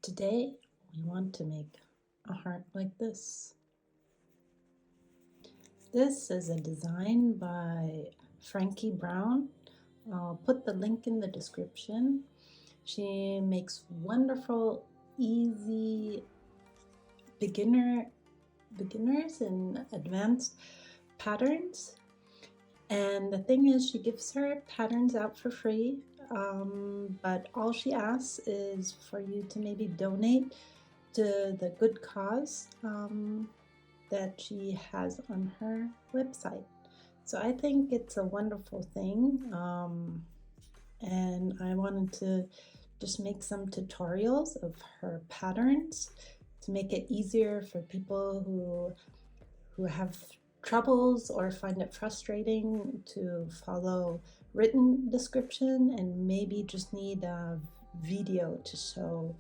Today we want to make a heart like this. This is a design by Frankie Brown. I'll put the link in the description. She makes wonderful, easy beginners and advanced patterns. And the thing is, she gives her patterns out for free, but all she asks is for you to maybe donate to the good cause that she has on her website. So I think it's a wonderful thing, and I wanted to just make some tutorials of her patterns to make it easier for people who have troubles or find it frustrating to follow written description and maybe just need a video to show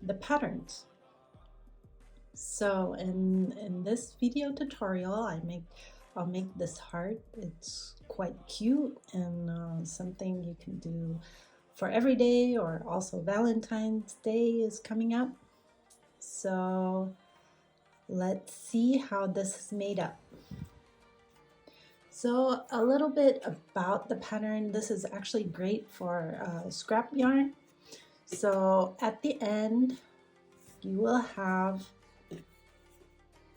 the patterns. So in this video tutorial I'll make this heart. It's quite cute and something you can do for every day, or also Valentine's Day is coming up. So let's see how this is made up. So a little bit about the pattern. This is actually great for scrap yarn. So at the end, you will have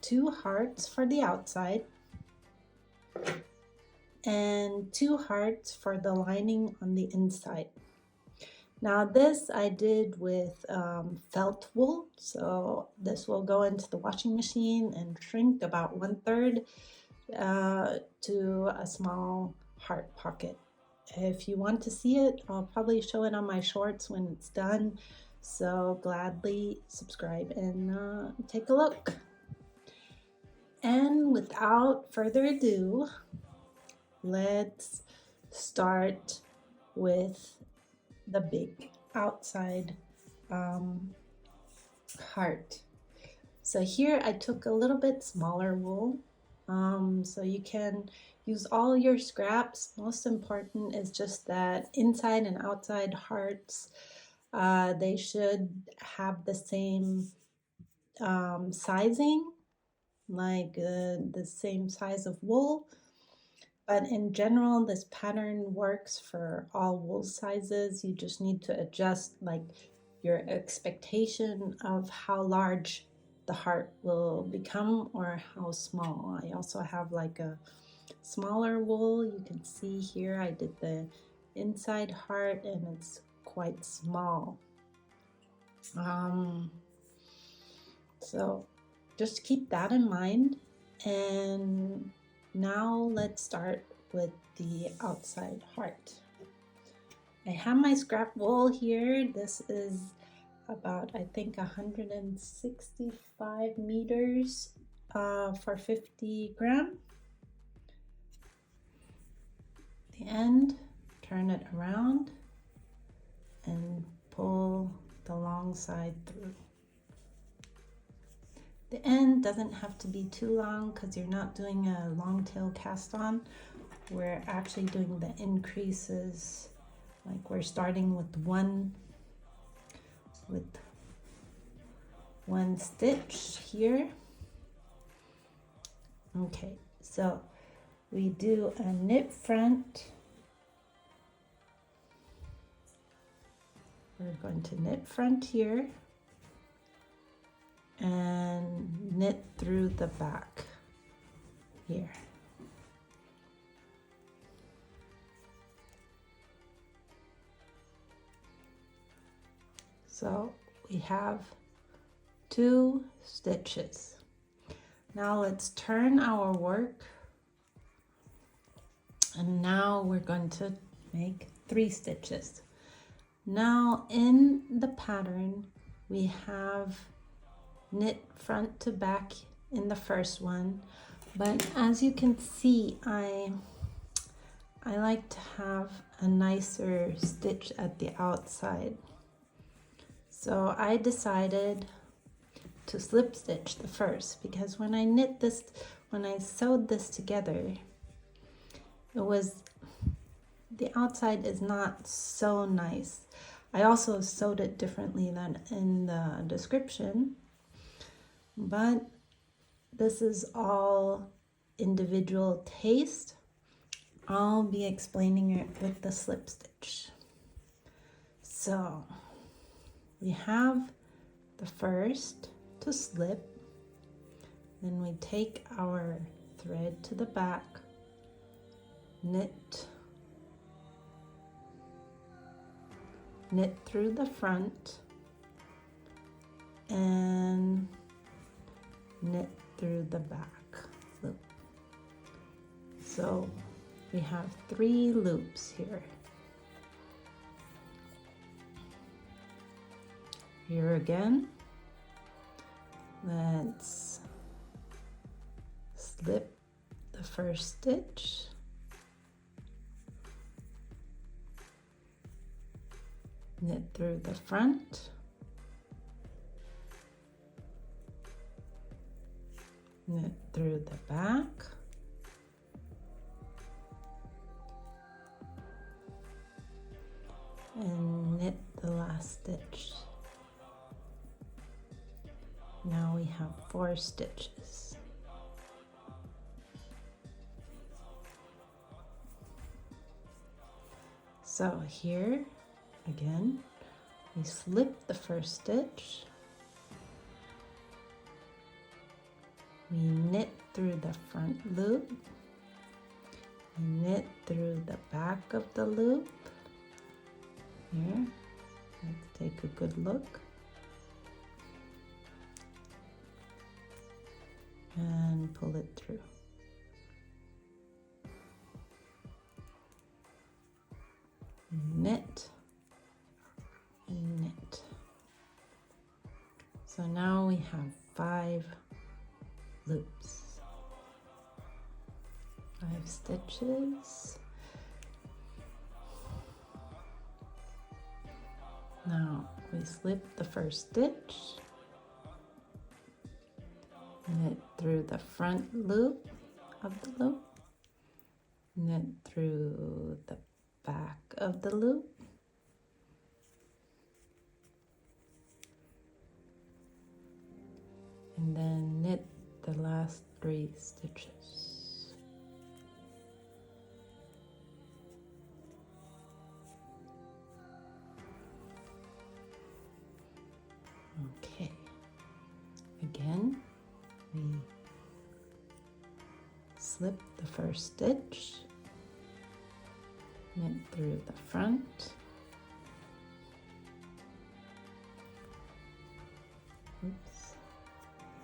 2 hearts for the outside and 2 hearts for the lining on the inside. Now this I did with felt wool, so this will go into the washing machine and shrink about 1/3 to a small heart pocket. If you want to see it, I'll probably show it on my shorts when it's done, so gladly subscribe and take a look. And without further ado, let's start with the big outside heart. So here I took a little bit smaller wool, so you can use all your scraps. Most important is just that inside and outside hearts, they should have the same sizing, like the same size of wool. But in general, this pattern works for all wool sizes. You just need to adjust like your expectation of how large the heart will become or how small. I also have like a smaller wool. You can see here I did the inside heart and it's quite small. So just keep that in mind. And now let's start with the outside heart. I have my scrap wool here. This is about, I think, 165 meters for 50 gram. The end, turn it around and pull the long side through. The end doesn't have to be too long because you're not doing a long tail cast on. We're actually doing the increases, like we're starting with one stitch here. Okay, so we do a knit front. We're going to knit front here and knit through the back here. So we have 2 stitches. Now let's turn our work, and now we're going to make 3 stitches. Now in the pattern we have knit front to back in the first one, but as you can see, I like to have a nicer stitch at the outside. So I decided to slip stitch the first, because when I sewed this together, the outside is not so nice. I also sewed it differently than in the description, but this is all individual taste. I'll be explaining it with the slip stitch. So we have the first to slip, then we take our thread to the back, knit through the front, and knit through the back loop. So we have 3 loops here. Here again, let's slip the first stitch, knit through the front, knit through the back, and knit the last stitch. Now we have 4 stitches. So here again, we slip the first stitch, we knit through the front loop, we knit through the back of the loop. Here, let's take a good look. And pull it through. Knit and knit. So now we have 5 loops, 5 stitches. Now we slip the first stitch, knit through the front loop of the loop, knit through the back of the loop, and then knit the last 3 stitches. Okay, again, we slip the first stitch, knit through the front, oops,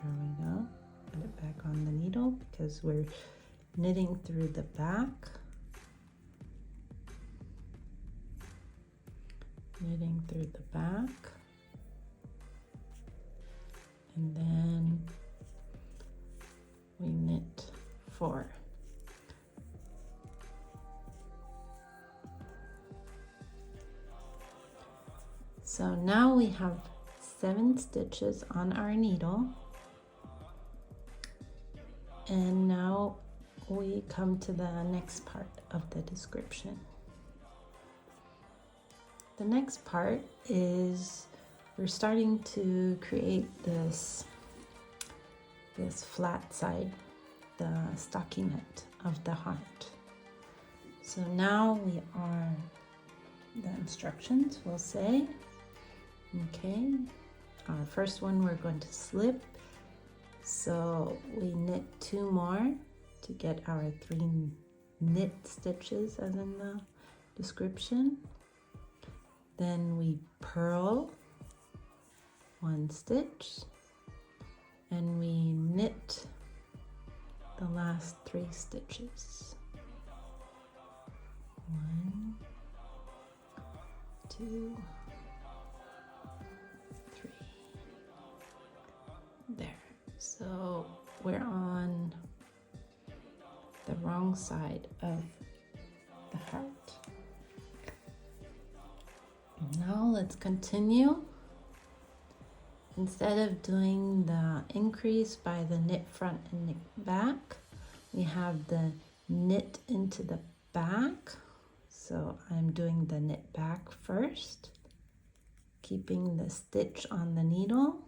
there we go, put it back on the needle because we're knitting through the back, knitting through the back, and then we knit 4. So now we have 7 stitches on our needle, and now we come to the next part of the description. The next part is we're starting to create this flat side, the stockinette of the heart. So now we are, the instructions will say, okay, our first one we're going to slip, so we knit 2 more to get our 3 knit stitches as in the description. Then we purl 1 stitch, and we knit the last 3 stitches. 1, 2, 3. There. So we're on the wrong side of the heart. Now let's continue. Instead of doing the increase by the knit front and knit back, we have the knit into the back. So I'm doing the knit back first, keeping the stitch on the needle,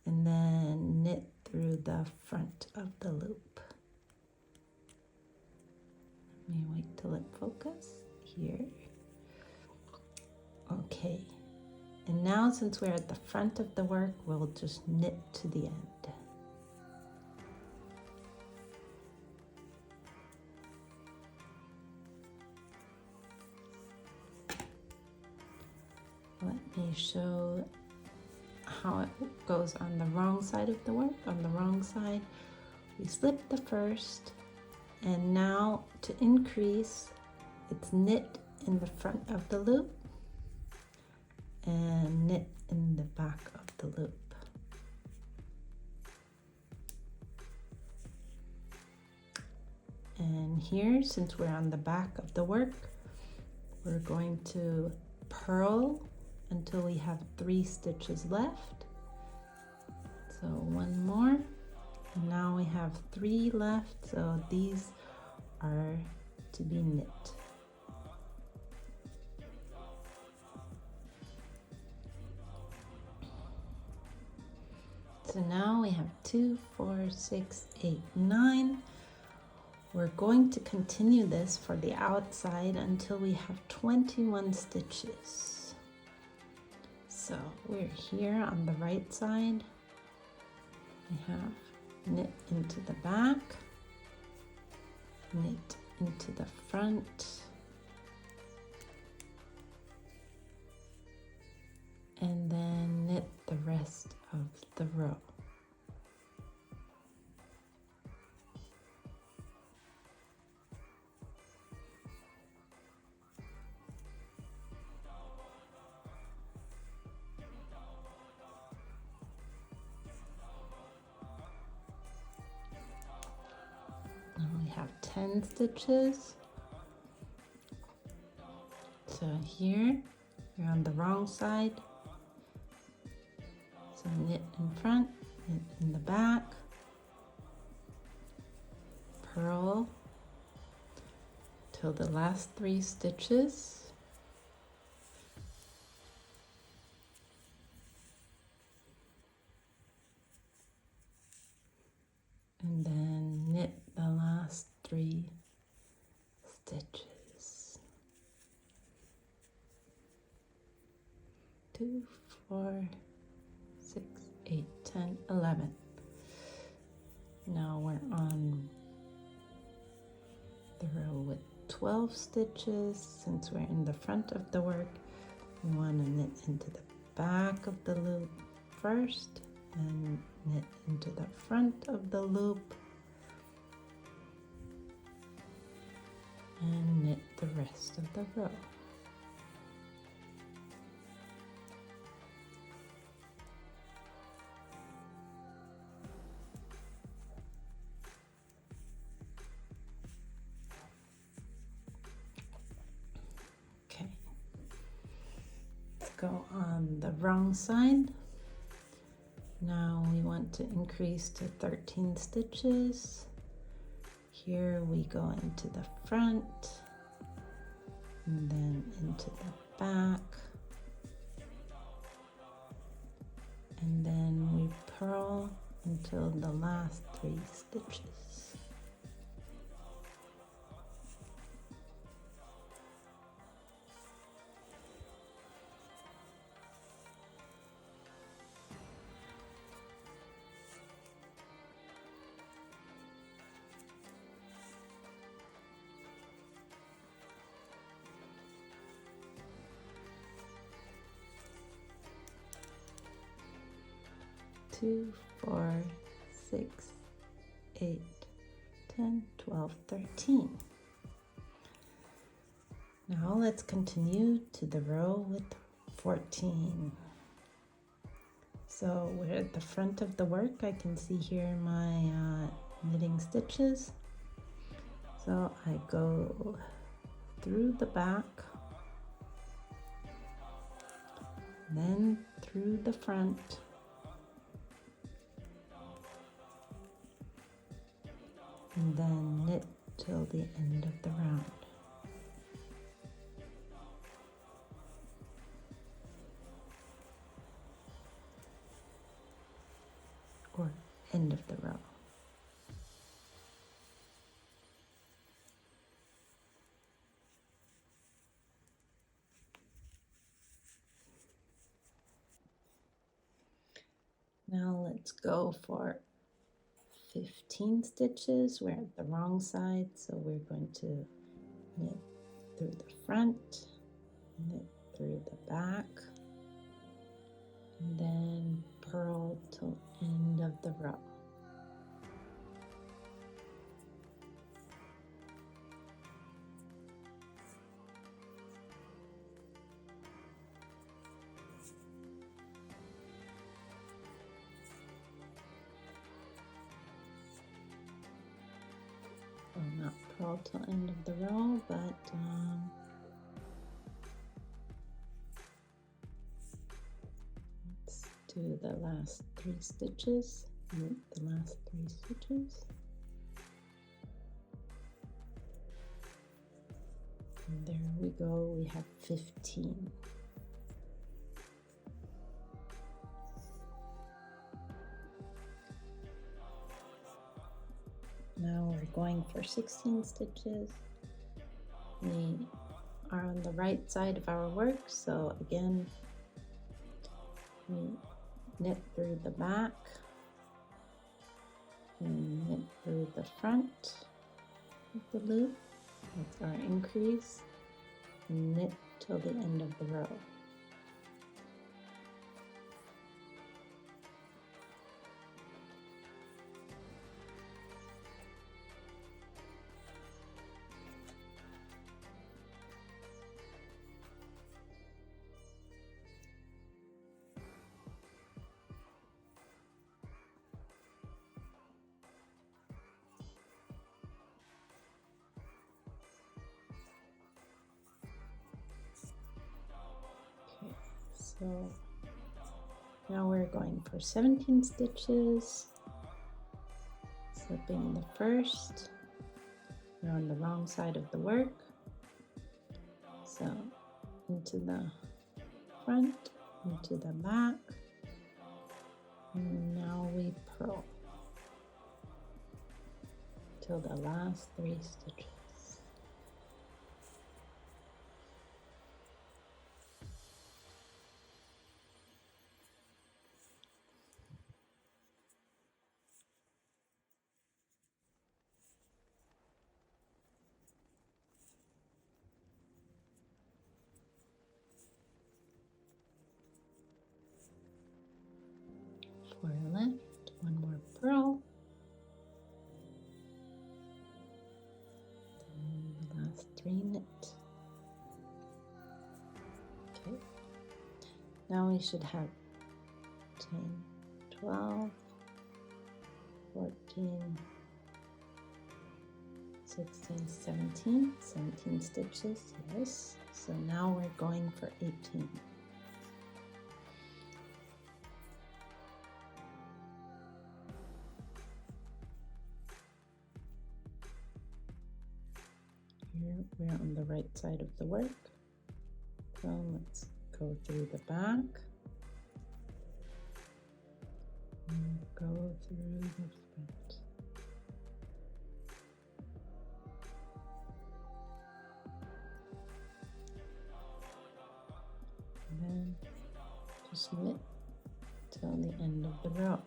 and then knit through the front of the loop. Let me wait till it focuses here. Okay, and now since we're at the front of the work, we'll just knit to the end. Let me show how it goes on the wrong side of the work. On the wrong side, we slip the first, and now to increase, it's knit in the front of the loop and knit in the back of the loop. And here, since we're on the back of the work, we're going to purl until we have 3 stitches left. So one more, and now we have 3 left, so these are to be knit. So now we have 2, 4, 6, 8, 9. We're going to continue this for the outside until we have 21 stitches. So we're here on the right side. We have knit into the back, knit into the front, and then knit the rest of the row. Now we have 10 stitches. So here, you're on the wrong side. So knit in front, knit in the back, purl till the last 3 stitches. And then knit the last 3 stitches. 2, 4, 6, 8, 10, 11. Now we're on the row with 12 stitches. Since we're in the front of the work, we want to knit into the back of the loop first and knit into the front of the loop and knit the rest of the row. Okay, let's go on the wrong side. Now we want to increase to 13 stitches. Here we go into the front and then into the back, and then we purl until the last 3 stitches. Two, 4, 6, 8, 10, 12, 13. Now let's continue to the row with 14. So we're at the front of the work. I can see here my knitting stitches. So I go through the back, then through the front, and then knit till the end of the round. end of the row. Now let's go for 15 stitches. We're at the wrong side, so we're going to knit through the front, knit through the back, and then purl till end of the row. Well, not purl till end of the row, but let's do the last 3 stitches. Knit the last 3 stitches. And there we go, we have 15. Now we're going for 16 stitches. We are on the right side of our work, so again, we knit through the back and knit through the front of the loop. That's our increase, and knit till the end of the row. So now we're going for 17 stitches, slipping the first. We're on the wrong side of the work, so into the front, into the back, and now we purl till the last 3 stitches. For left, 1 more purl, then the last 3 knit. Okay, now we should have 10, 12, 14, 16, 17 stitches, yes. So now we're going for 18. Here we're on the right side of the work, so let's go through the back and go through the front. And then just knit till the end of the row.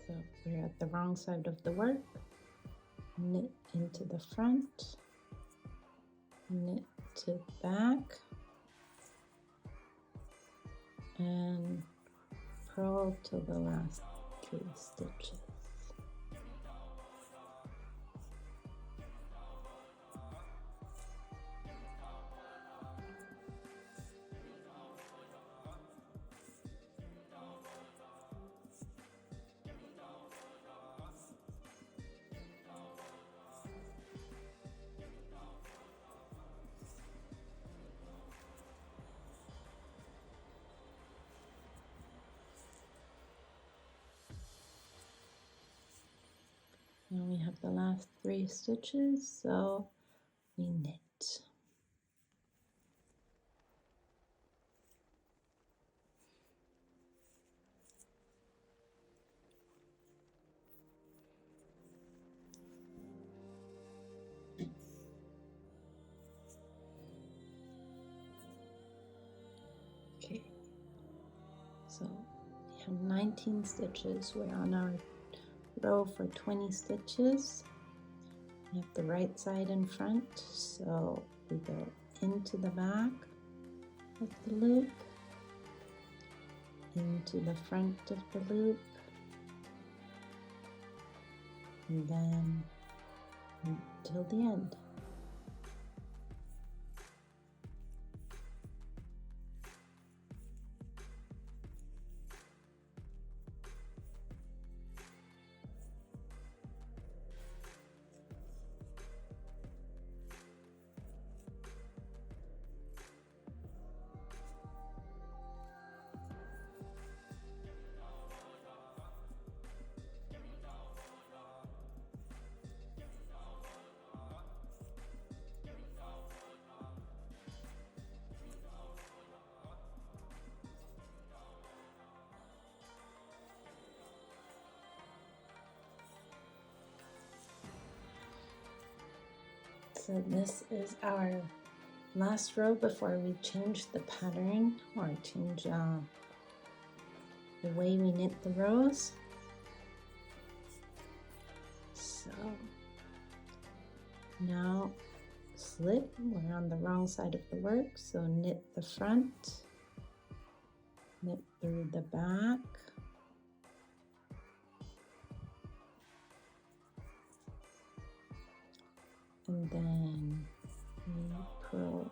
So we're at the wrong side of the work, knit into the front, knit to back, and purl to the last 3 stitches. Now we have the last 3 stitches, so we knit. Okay, so we have 19 stitches. We're on our row for 20 stitches. We have the right side in front, so we go into the back of the loop, into the front of the loop, and then until the end. So this is our last row before we change the pattern or change the way we knit the rows. So now slip, we're on the wrong side of the work, so knit the front, knit through the back, and then we purl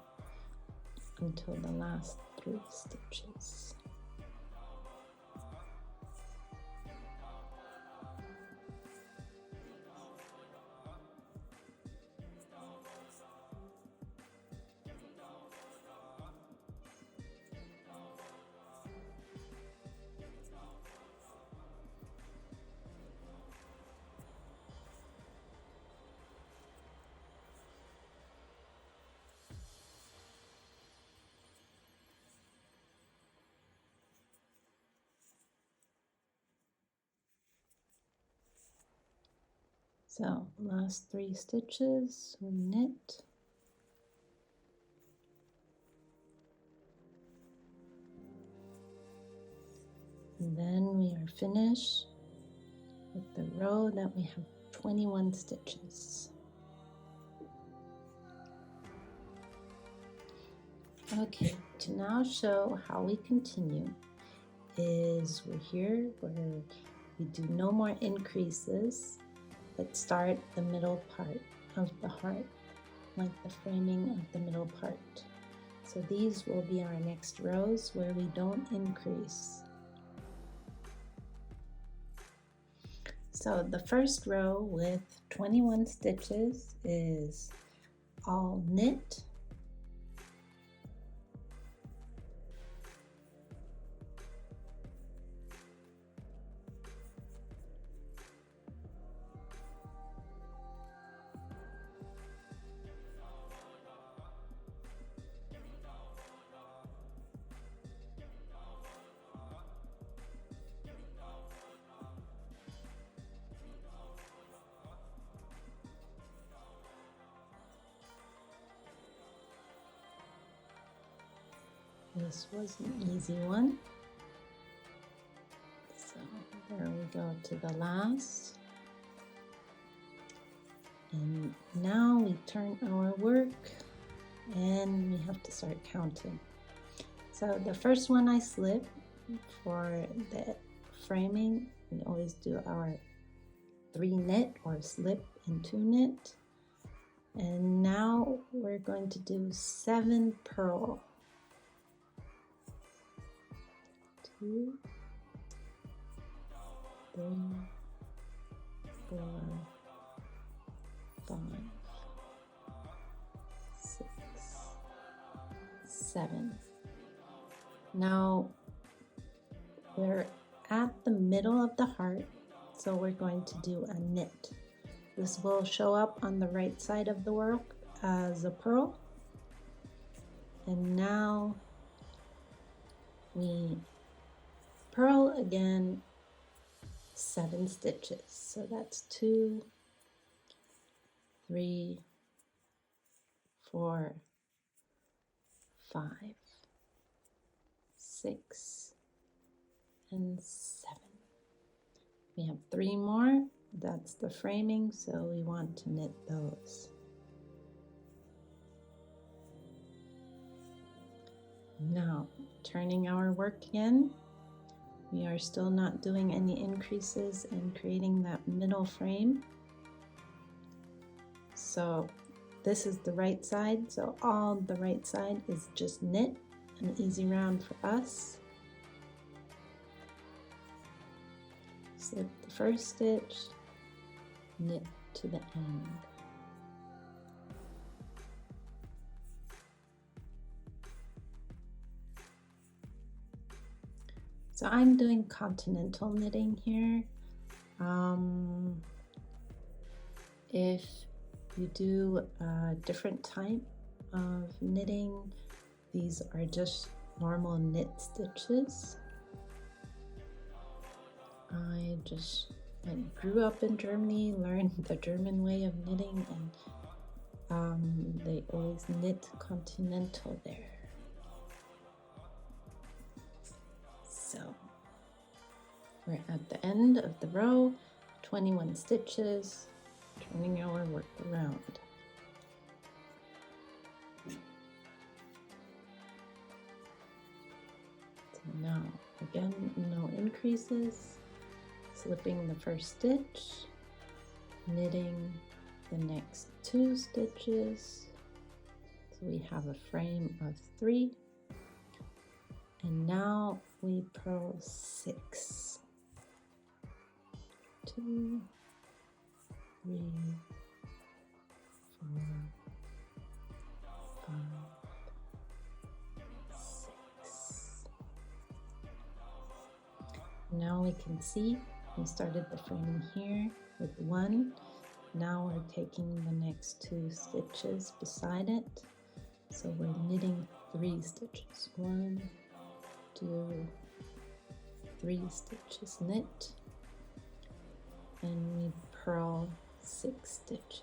until the last 3 stitches. So last 3 stitches, we knit, and then we are finished with the row that we have 21 stitches. Okay, to now show how we continue is we're here where we do no more increases, but start the middle part of the heart, like the framing of the middle part. So these will be our next rows where we don't increase. So the first row with 21 stitches is all knit, this was an easy one. So there we go to the last. And now we turn our work and we have to start counting. So the first one I slip for the framing, we always do our 3 knit or slip and 2 knit. And now we're going to do 7 purl. 2, 3, 4, 5, 6, 7. Now we're at the middle of the heart, so we're going to do a knit. This will show up on the right side of the work as a purl. And now we purl again 7 stitches. So that's 2, 3, 4, 5, 6, and 7. We have 3 more. That's the framing, so we want to knit those. Now, turning our work again, we are still not doing any increases and creating that middle frame. So this is the right side, so all the right side is just knit, an easy round for us. Slip the first stitch, knit to the end. So I'm doing Continental knitting here. If you do a different type of knitting, these are just normal knit stitches. I grew up in Germany, learned the German way of knitting, and they always knit Continental there. So we're at the end of the row, 21 stitches, turning our work around. So now, again, no increases, slipping the first stitch, knitting the next 2 stitches. So we have a frame of 3. And now we purl 6. 2, 3, 4, 5, 6. Now we can see we started the frame here with 1. Now we're taking the next 2 stitches beside it. So we're knitting 3 stitches. 1, 2, 3 stitches knit, and we purl 6 stitches.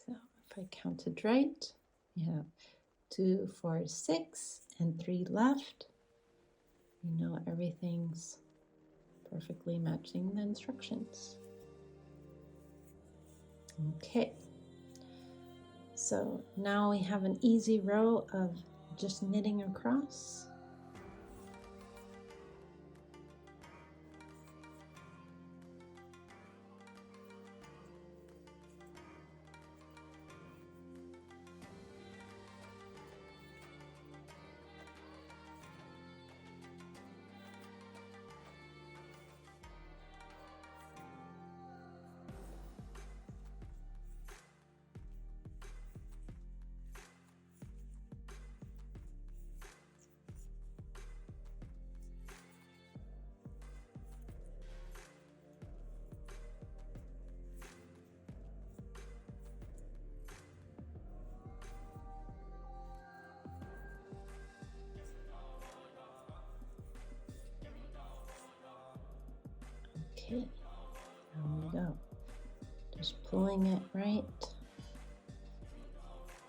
So if I counted right, we have 2, 4, 6, and 3 left. You know everything's perfectly matching the instructions. Okay, so now we have an easy row of just knitting across. Okay, there we go. Just pulling it right.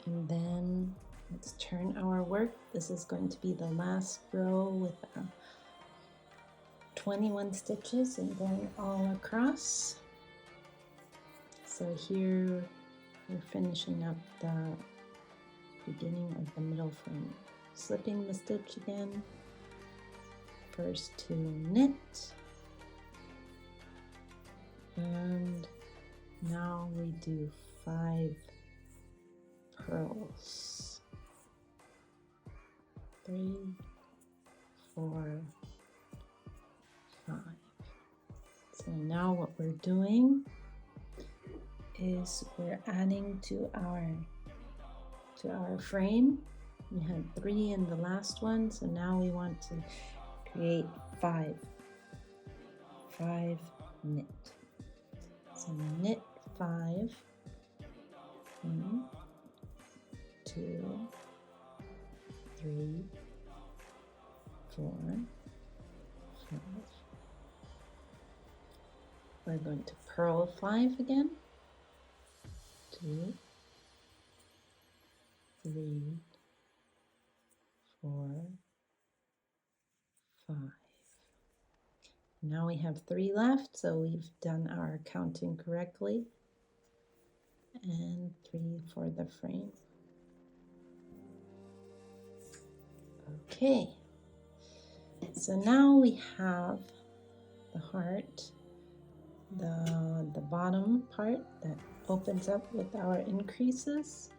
And then let's turn our work. This is going to be the last row with 21 stitches and going all across. So here we're finishing up the beginning of the middle frame. Slipping the stitch again. First to knit. And now we do 5 purls. 3, 4, 5. So now what we're doing is we're adding to our to our frame. We had 3 in the last one, so now we want to create 5 knit. So knit 5, 1, 2, 3, 4, 5. We're going to purl 5 again. 2, 3, 4, 5. Now we have 3 left, so we've done our counting correctly. And 3 for the frame. Okay, so now we have the heart, the bottom part that opens up with our increases,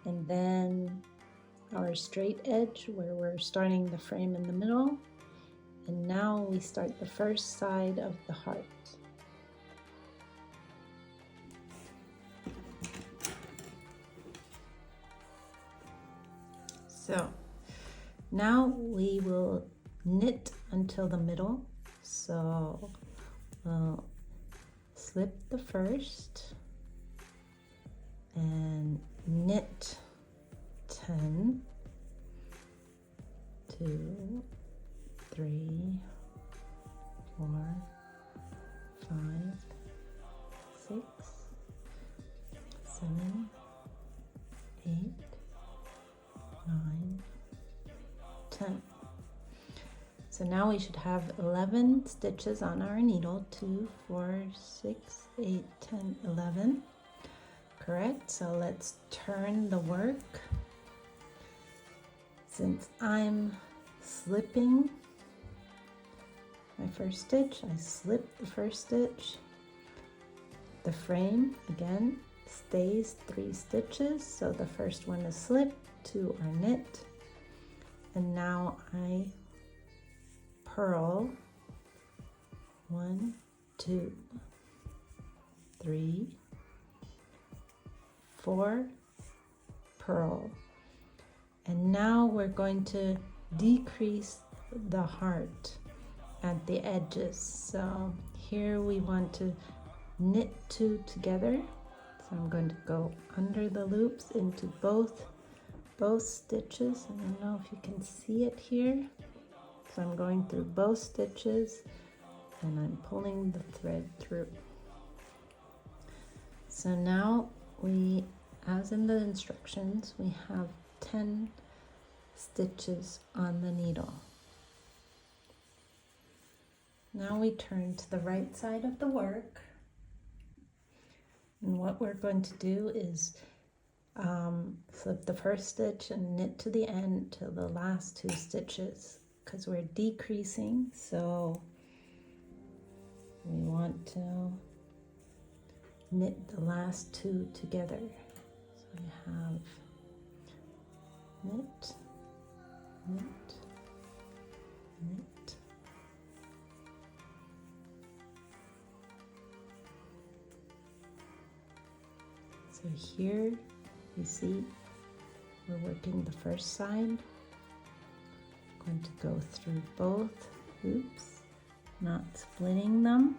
and then our straight edge where we're starting the frame in the middle, and now we start the first side of the heart. So now we will knit until the middle. So we'll slip the first and knit 10, 2, 3, 4, 5, 6, 7, 8, 9, 10. So now we should have 11 stitches on our needle. 2, 4, 6, 8, 10, 11. Correct. So let's turn the work. Since I'm slipping my first stitch, I slip the first stitch. The frame again stays 3 stitches. So the first one is slipped, 2 are knit, and now I purl 1, 2, 3, 4, purl, and now we're going to decrease the heart at the edges. So here we want to knit 2 together. So I'm going to go under the loops into both stitches. I don't know if you can see it here. So I'm going through both stitches and I'm pulling the thread through. So now we, as in the instructions, we have 10 stitches on the needle. Now we turn to the right side of the work. And what we're going to do is slip the first stitch and knit to the end to the last 2 stitches because we're decreasing, so we want to knit the last 2 together. So we have knit, knit, knit. So here you see we're working the first side. I'm going to go through both loops, not splitting them.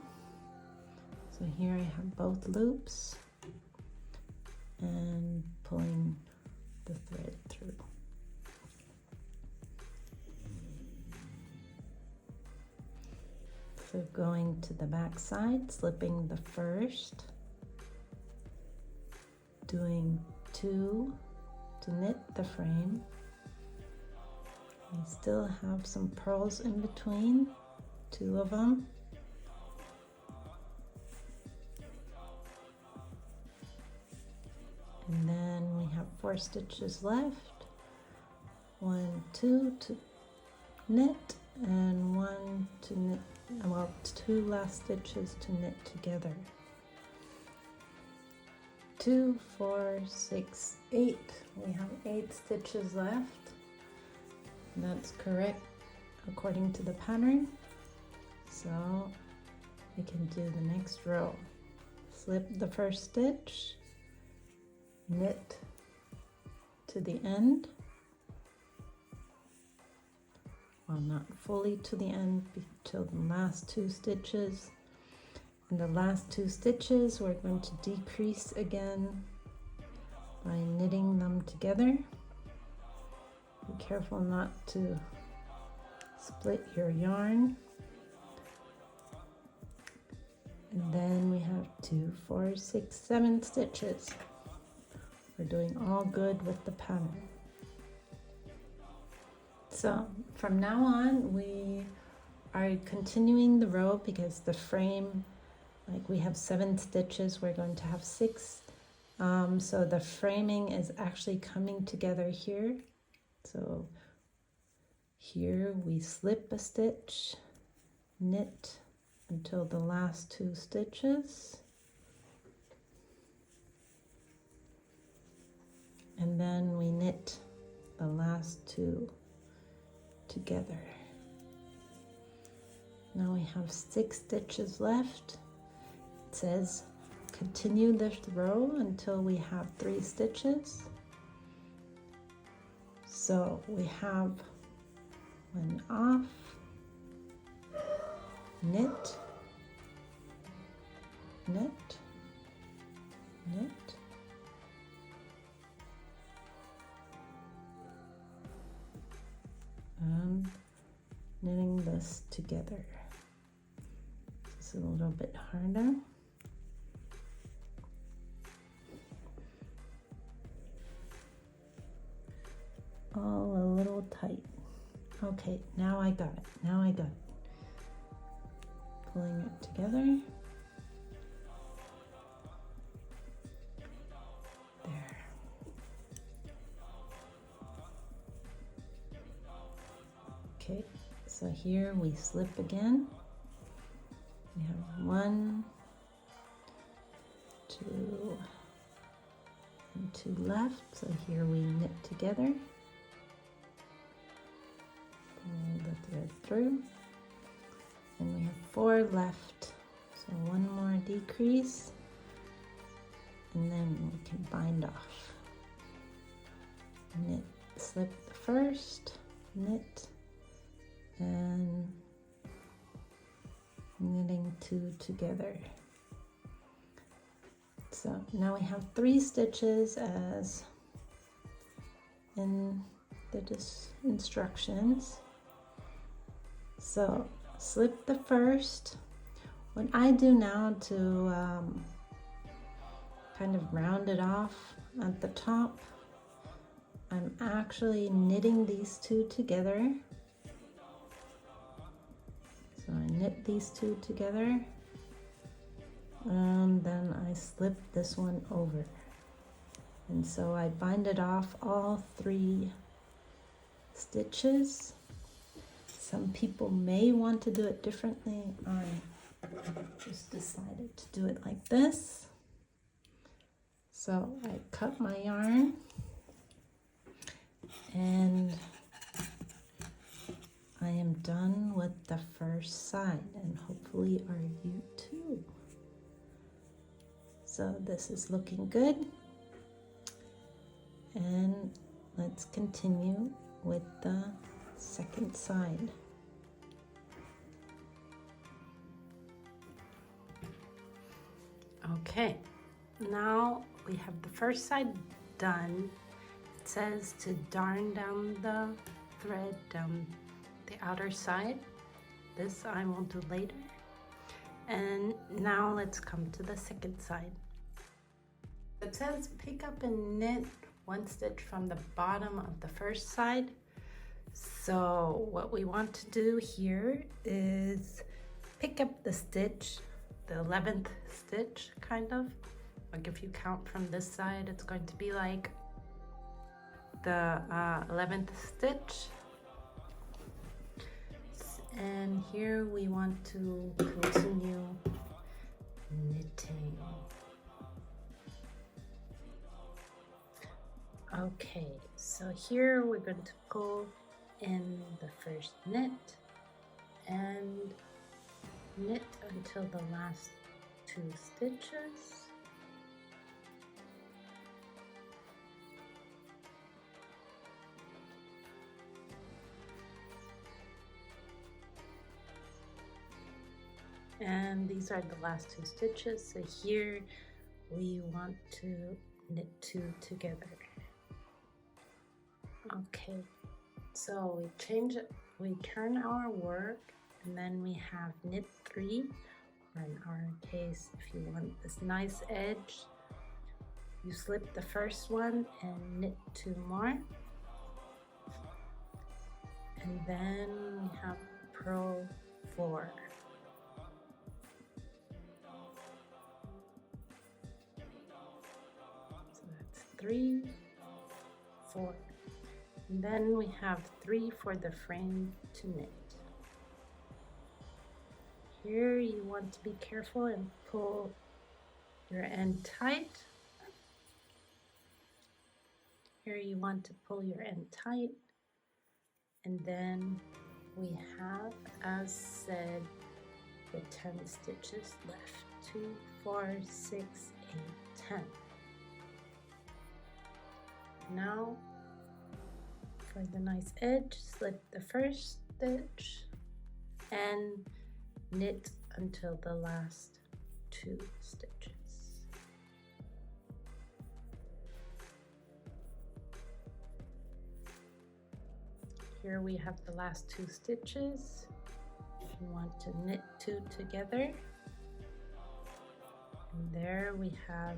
So here I have both loops and pulling the thread through. So going to the back side, slipping the first, doing 2 to knit the frame. I still have some purls in between, 2 of them. And then we have 4 stitches left. 1, 2 to knit, and 1 to knit, well, 2 last stitches to knit together. 2, 4, 6, 8. We have 8 stitches left. That's correct according to the pattern. So we can do the next row. Slip the first stitch, knit to the end. Well, not fully to the end, till the last 2 stitches. In the last 2 stitches, we're going to decrease again by knitting them together. Be careful not to split your yarn. And then we have 2, 4, 6, 7 stitches. We're doing all good with the pattern. So from now on, we are continuing the row because the frame, like we have 7 stitches, we're going to have 6. So the framing is actually coming together here. So here we slip a stitch, knit until the last 2 stitches, and then we knit the last 2 together. Now we have 6 stitches left. It says continue this row until we have 3 stitches. So we have 1 off, knit, knit, knit, and knitting this together. It's a little bit harder. All a little tight. Okay, now I got it. Now I got it. Pulling it together. There. Okay, so here we slip again. We have 1, 2, and 2 left. So here we knit together. Pull the thread through. And we have 4 left. So 1 more decrease. And then we can bind off. Knit, slip the first, knit, and knitting 2 together. So now we have 3 stitches as in the instructions. So slip the first. What I do now to kind of round it off at the top, I'm actually knitting these 2 together. So I knit these 2 together, and then I slip this one over. And so I bind it off all 3 stitches. Some people may want to do it differently. I just decided to do it like this. So I cut my yarn, and I am done with the first side, and hopefully are you too. So this is looking good, and let's continue with the second side. Okay, now we have the first side done. It says to darn down the thread down the outer side. This I will do later. And now let's come to the second side. It says pick up and knit 1 stitch from the bottom of the first side. So what we want to do here is pick up the stitch, the 11th stitch kind of. Like if you count from this side, it's going to be like the 11th stitch. And here we want to continue knitting. Okay, so here we're going to pull in the first knit and knit until the last 2 stitches. And these are the last 2 stitches. So here we want to knit 2 together. Okay, so we turn our work, and then we have knit 3, or in our case, if you want this nice edge, you slip the first one and knit 2 more. And then we have purl 4. So that's 3, 4. And then we have 3 for the frame to knit. Here you want to be careful and pull your end tight. Here you want to pull your end tight. And then we have, as said, the 10 stitches left. 2, 4, 6, 8, 10. Now, for the nice edge, slip the first stitch and knit until the last 2 stitches. Here we have the last 2 stitches. You want to knit 2 together. And there we have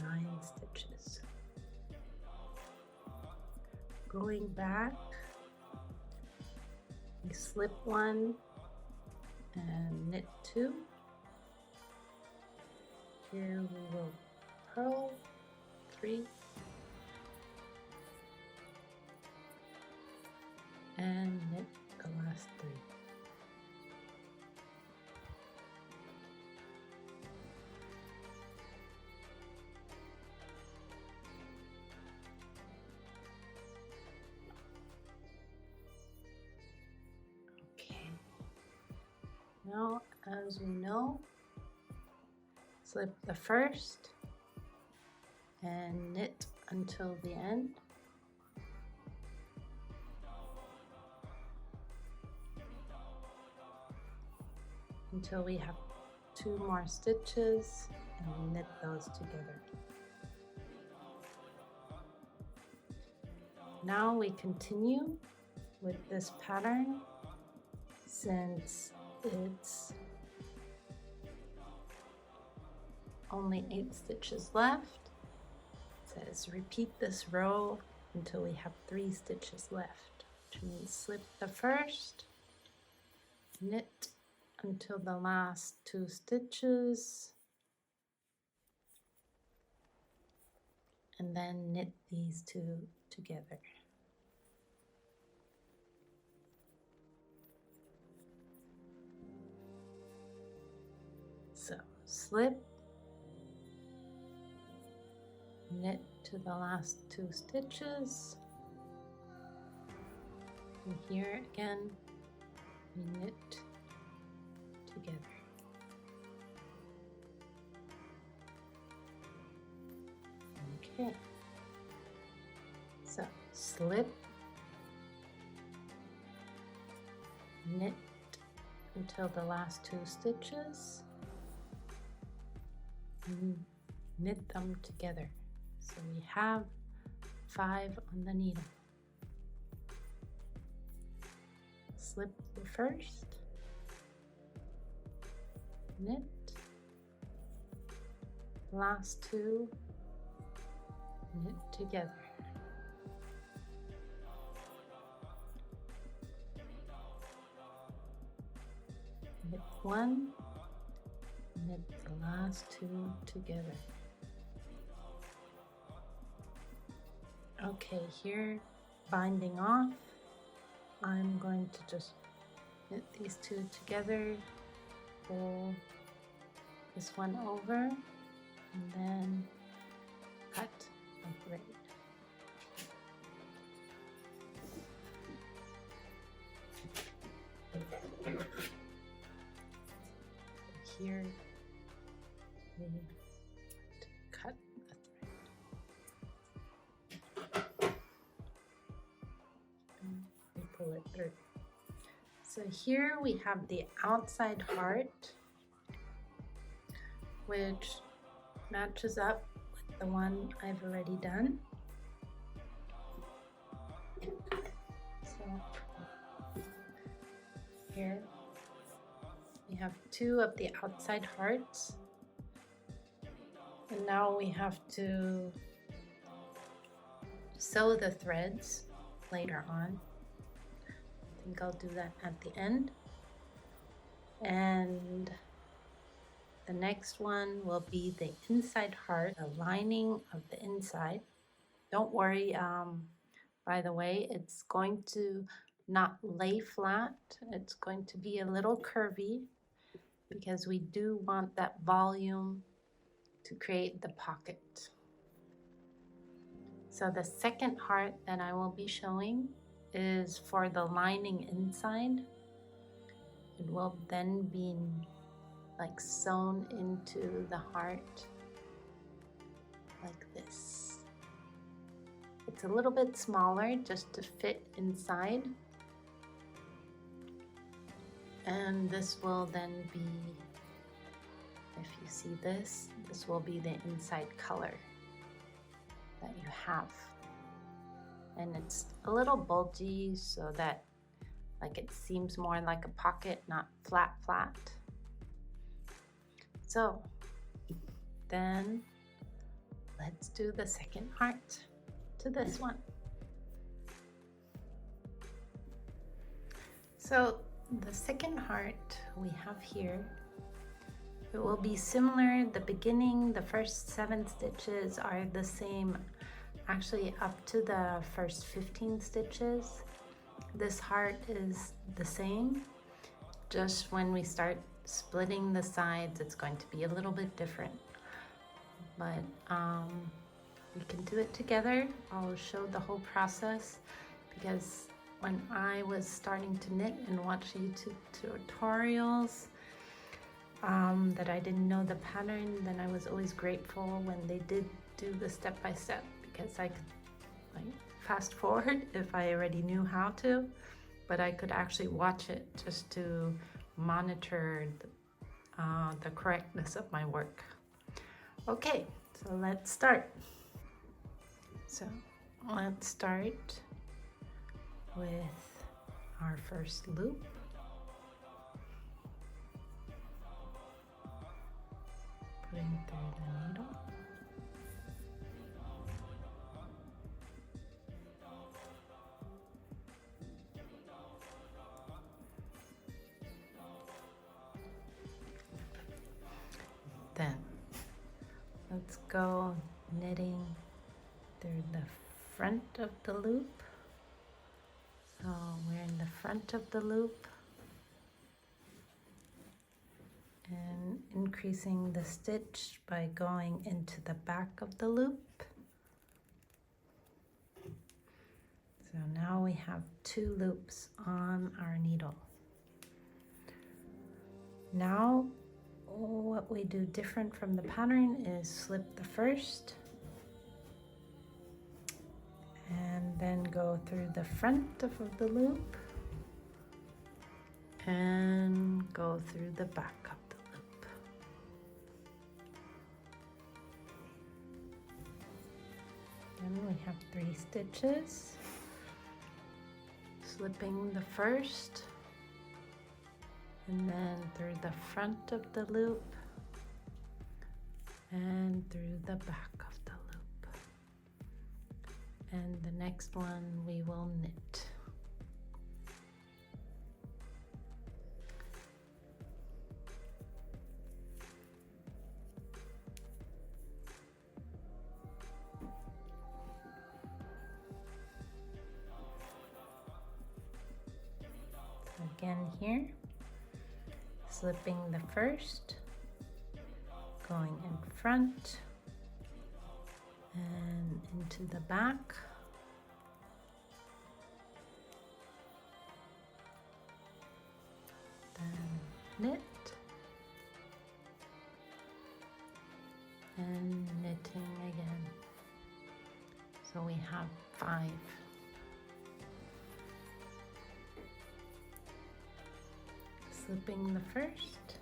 9 stitches. Going back, we slip 1 and knit 2. Here we will purl 3 and knit the last 3. Okay. Now, as we know, slip the first and knit until the end. Until we have 2 more stitches and knit those together. Now we continue with this pattern since it's only 8 stitches left. It says repeat this row until we have 3 stitches left, which means slip the first, knit until the last 2 stitches, and then knit these 2 together. So slip, knit to the last 2 stitches, and here again we knit together. Okay, so slip, knit until the last 2 stitches, and knit them together. So we have 5 on the needle. Slip the first, knit, last 2, knit together. Knit 1, knit the last 2 together. Okay, here, binding off, I'm going to just knit these 2 together, pull this one over, and then cut a thread. Here we cut a thread. And we pull it through. So here we have the outside heart which matches up with the one I've already done. So here we have 2 of the outside hearts, and now we have to sew the threads later on. I think I'll do that at the end. And the next one will be the inside heart, the lining of the inside. Don't worry, by the way, it's going to not lay flat. It's going to be a little curvy because we do want that volume to create the pocket. So the second heart that I will be showing is for the lining inside. It will then be like sewn into the heart like this. It's a little bit smaller just to fit inside. And this will then be, if you see this, this will be the inside color that you have. And it's a little bulgy so that like it seems more like a pocket, not flat. So then let's do the second heart to this one. So the second heart we have here, it will be similar. The beginning, the first 7 stitches are the same, actually up to the first 15 stitches. This heart is the same, just when we start splitting the sides, it's going to be a little bit different. But we can do it together. I'll show the whole process, because when I was starting to knit and watch YouTube tutorials that I didn't know the pattern, then I was always grateful when they did do the step-by-step, because I could like fast forward if I already knew how to, but I could actually watch it just to monitor the correctness of my work. Okay, so let's start. So let's start with our first loop. Putting through the needle. Then let's go knitting through the front of the loop. So we're in the front of the loop and increasing the stitch by going into the back of the loop. So now we have 2 loops on our needle. Now what we do different from the pattern is slip the first and then go through the front of the loop and go through the back of the loop. Then we have 3 stitches, slipping the first and then through the front of the loop and through the back of the loop. And the next one we will knit. So again here, slipping the first, going in front and into the back, then knit and knitting again. So we have 5. Slipping the first,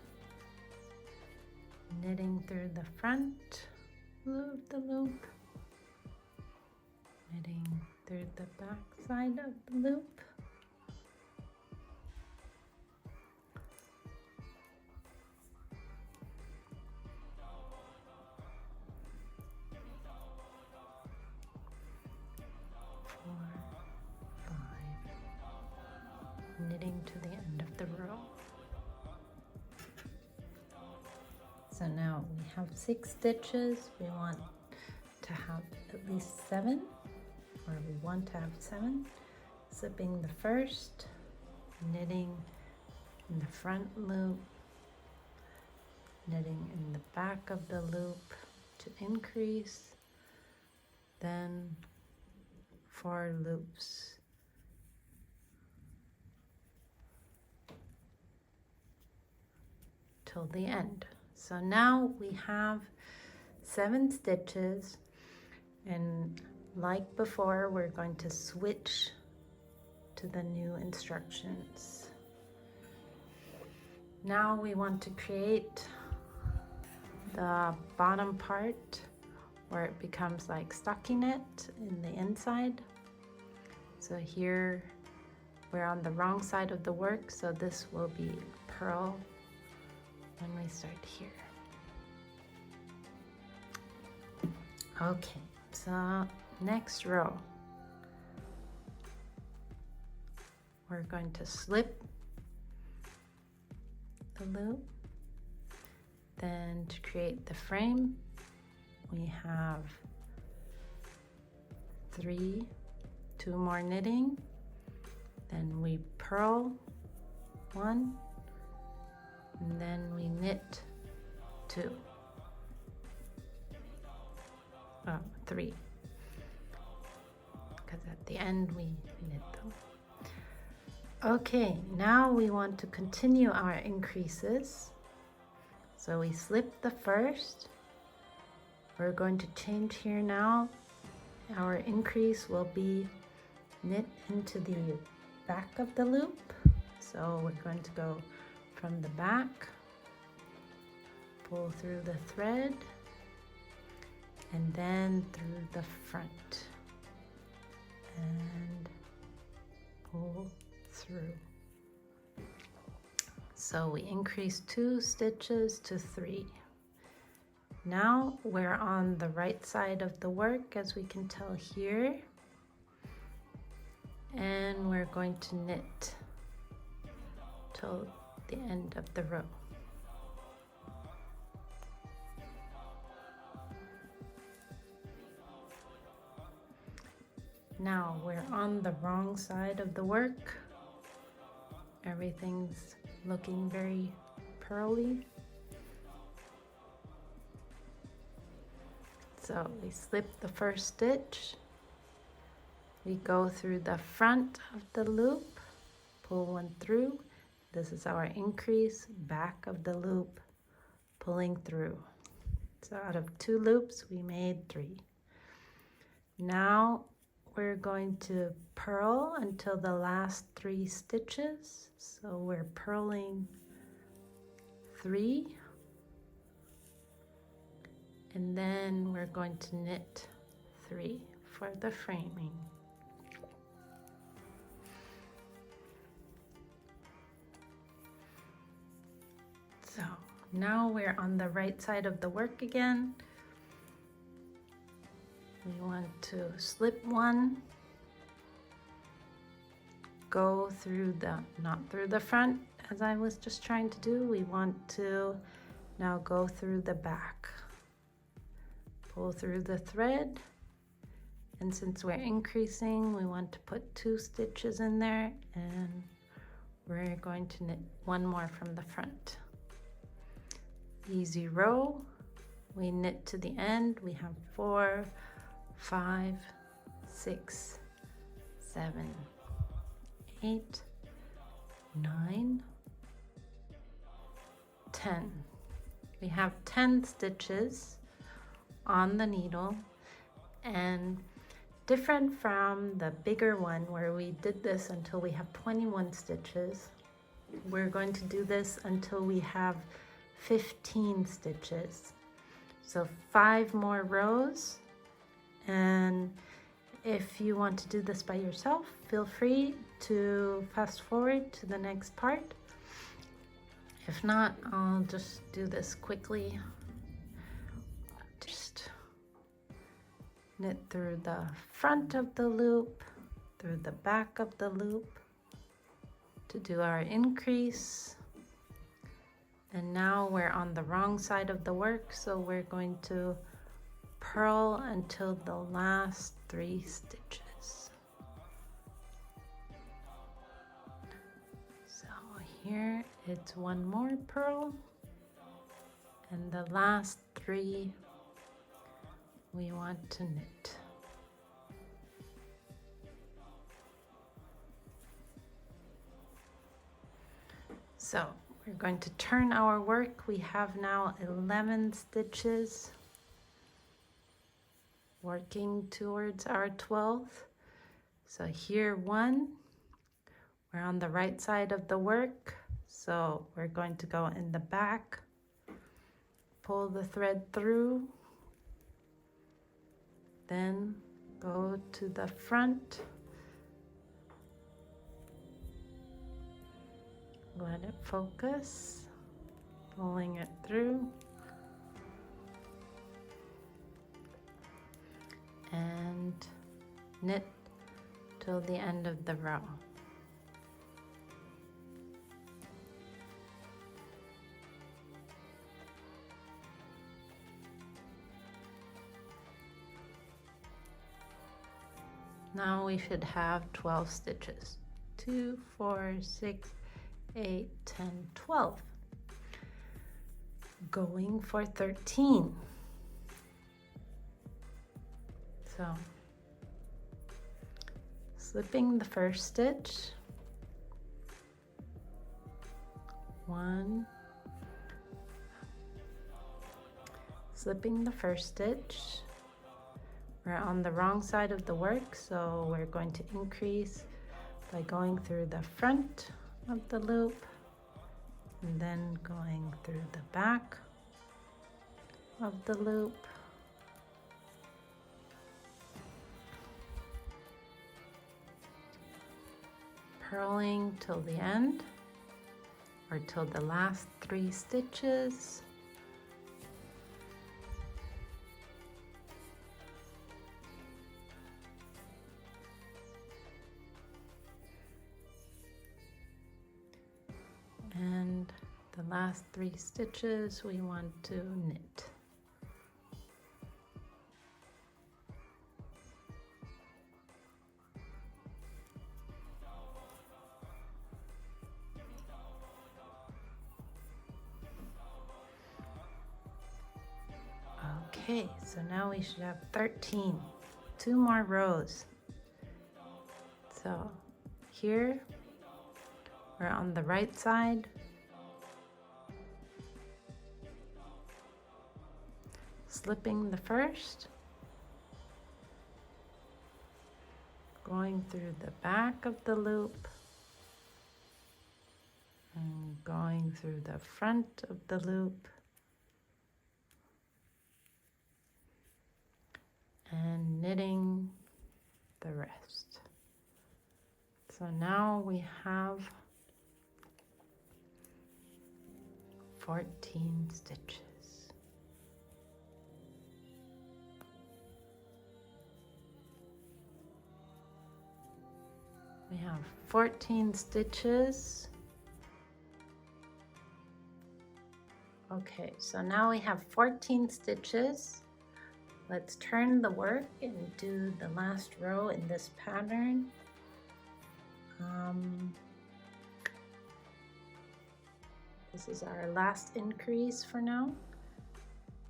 knitting through the front loop, the loop, knitting through the back side of the loop, knitting to the end of the row. So now we have 6 stitches. We want to have at least 7, or we want to have 7. Slipping the first, knitting in the front loop, knitting in the back of the loop to increase, then 4 loops. Till the end. So now we have 7 stitches, and like before, we're going to switch to the new instructions. Now we want to create the bottom part where it becomes like stockinette in the inside. So here we're on the wrong side of the work, so this will be purl when we start here. Okay, so next row, we're going to slip the loop. Then to create the frame, we have 2 more knitting, then we purl 1, and then we knit 2. 3, because at the end we knit them. Okay, now we want to continue our increases. So we slip the first. We're going to change here now. Our increase will be knit into the back of the loop. So we're going to go from the back, pull through the thread, and then through the front, and pull through. So we increase 2 stitches to 3. Now we're on the right side of the work, as we can tell here, and we're going to knit till the end of the row. Now we're on the wrong side of the work. Everything's looking very purly. So we slip the first stitch. We go through the front of the loop, pull 1 through. This is our increase, back of the loop, pulling through. So out of 2 loops, we made 3. Now we're going to purl until the last 3 stitches. So we're purling 3, and then we're going to knit 3 for the framing. So now we're on the right side of the work again. We want to slip 1, go through the, not through the front as I was just trying to do. We want to now go through the back. Pull through the thread, and since we're increasing, we want to put 2 stitches in there, and we're going to knit 1 more from the front. Easy row, we knit to the end. We have 4, 5, 6, 7, 8, 9, 10. We have 10 stitches on the needle, and different from the bigger one where we did this until we have 21 stitches, we're going to do this until we have 15 stitches. So 5 more rows, and if you want to do this by yourself, feel free to fast forward to the next part. If not, I'll just do this quickly. Just knit through the front of the loop, through the back of the loop to do our increase. And now we're on the wrong side of the work, so we're going to purl until the last 3 stitches. So here it's 1 more purl, and the last 3 we want to knit. So we're going to turn our work. We have now 11 stitches working towards our 12th. So here 1, we're on the right side of the work. So we're going to go in the back, pull the thread through, then go to the front, let it focus, pulling it through, and knit till the end of the row. Now we should have 12 stitches. 2, 4, 6, 8, 10, 12. Going for 13. So, slipping the first stitch, 1, slipping the first stitch. We're on the wrong side of the work, so we're going to increase by going through the front of the loop and then going through the back of the loop. Purling till the end, or till the last 3 stitches. And the last 3 stitches we want to knit. Okay, so now we should have 13, 2 more rows. So here we're on the right side, slipping the first, going through the back of the loop, and going through the front of the loop, and knitting the rest. So now we have 14 stitches. We have 14 stitches. Okay, so now we have 14 stitches. Let's turn the work and do the last row in this pattern. This is our last increase for now.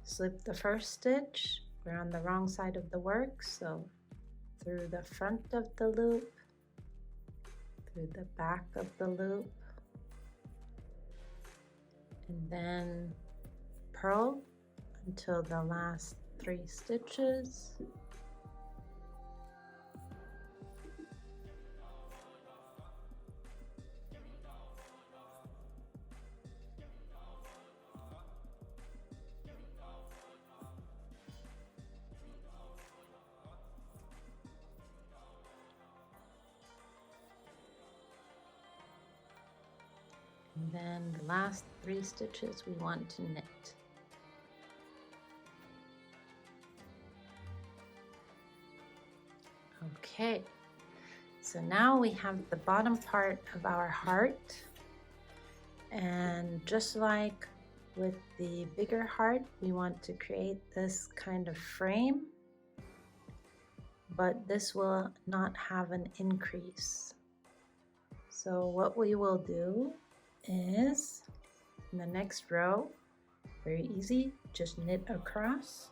Slip the first stitch. We're on the wrong side of the work, so through the front of the loop, through the back of the loop, and then purl until the last 3 stitches. And then the last 3 stitches we want to knit. Okay, so now we have the bottom part of our heart, and just like with the bigger heart, we want to create this kind of frame, but this will not have an increase. So what we will do is, in the next row, very easy, just knit across,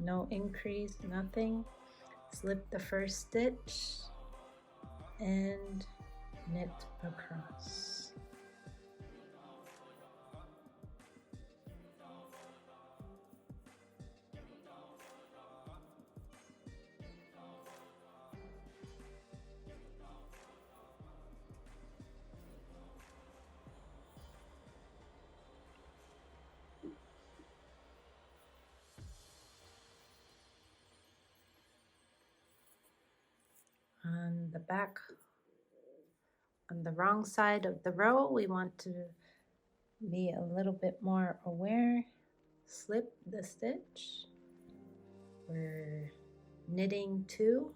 no increase, nothing. Slip the first stitch and knit across. On the back, on the wrong side of the row, we want to be a little bit more aware. Slip the stitch. We're knitting 2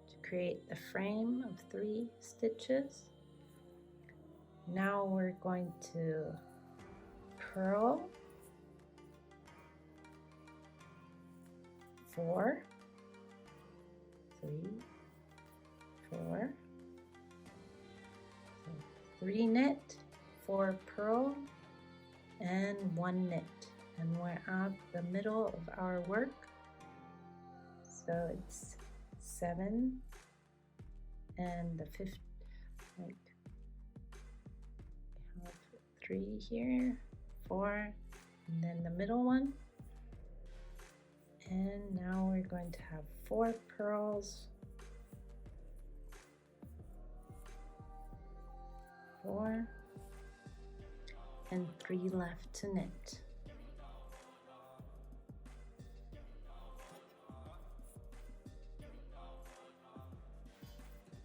to create the frame of 3 stitches. Now we're going to purl 4, 3, 4, so 3 knit, 4 purl, and 1 knit, and we're at the middle of our work, so it's 7 and the 5th, like we have 3 here, 4, and then the middle one, and now we're going to have 4 purls, 4, and 3 left to knit.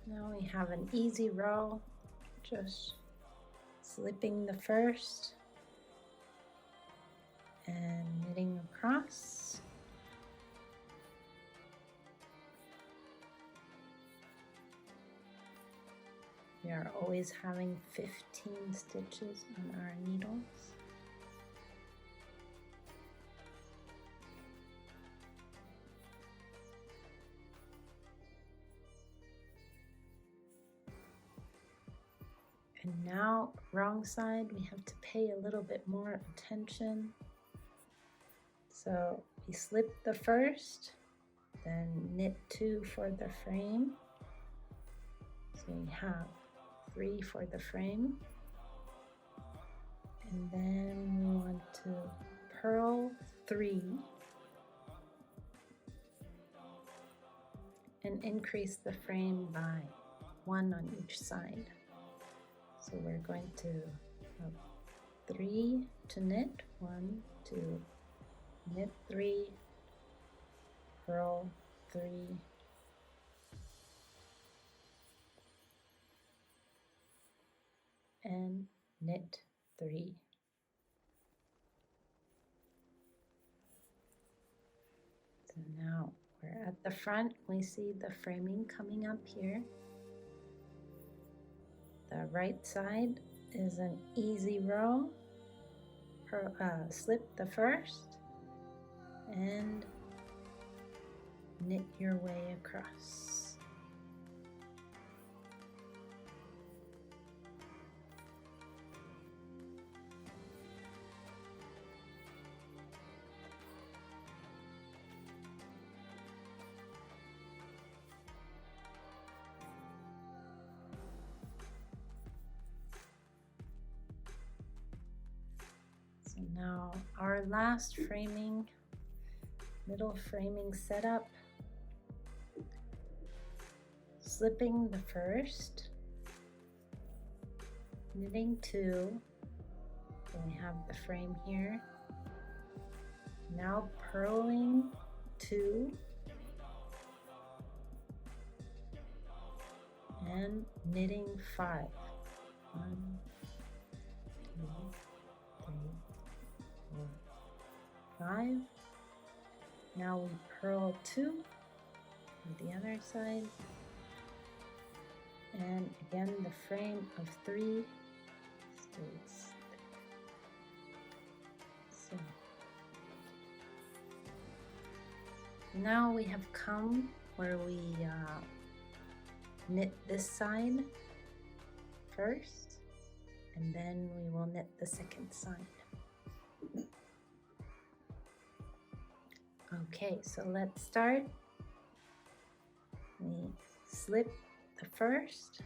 Now we have an easy row, just slipping the first and knitting across. We are always having 15 stitches on our needles. And now, wrong side, we have to pay a little bit more attention. So we slip the first, then knit 2 for the frame. So we have 3 for the frame, and then we want to purl 3 and increase the frame by 1 on each side. So we're going to have 3 to knit, 1, 2, knit 3, purl 3, and knit 3. So now we're at the front. We see the framing coming up here. The right side is an easy row. Slip the first and knit your way across. So now our last framing, middle framing setup, slipping the first, knitting 2, so we have the frame here, now purling 2, and knitting 5, 1, 5. Now we purl 2 on the other side, and again the frame of 3 stays. So now we have come where we knit this side first, and then we will knit the second side. Okay, so let's start. We slip the first,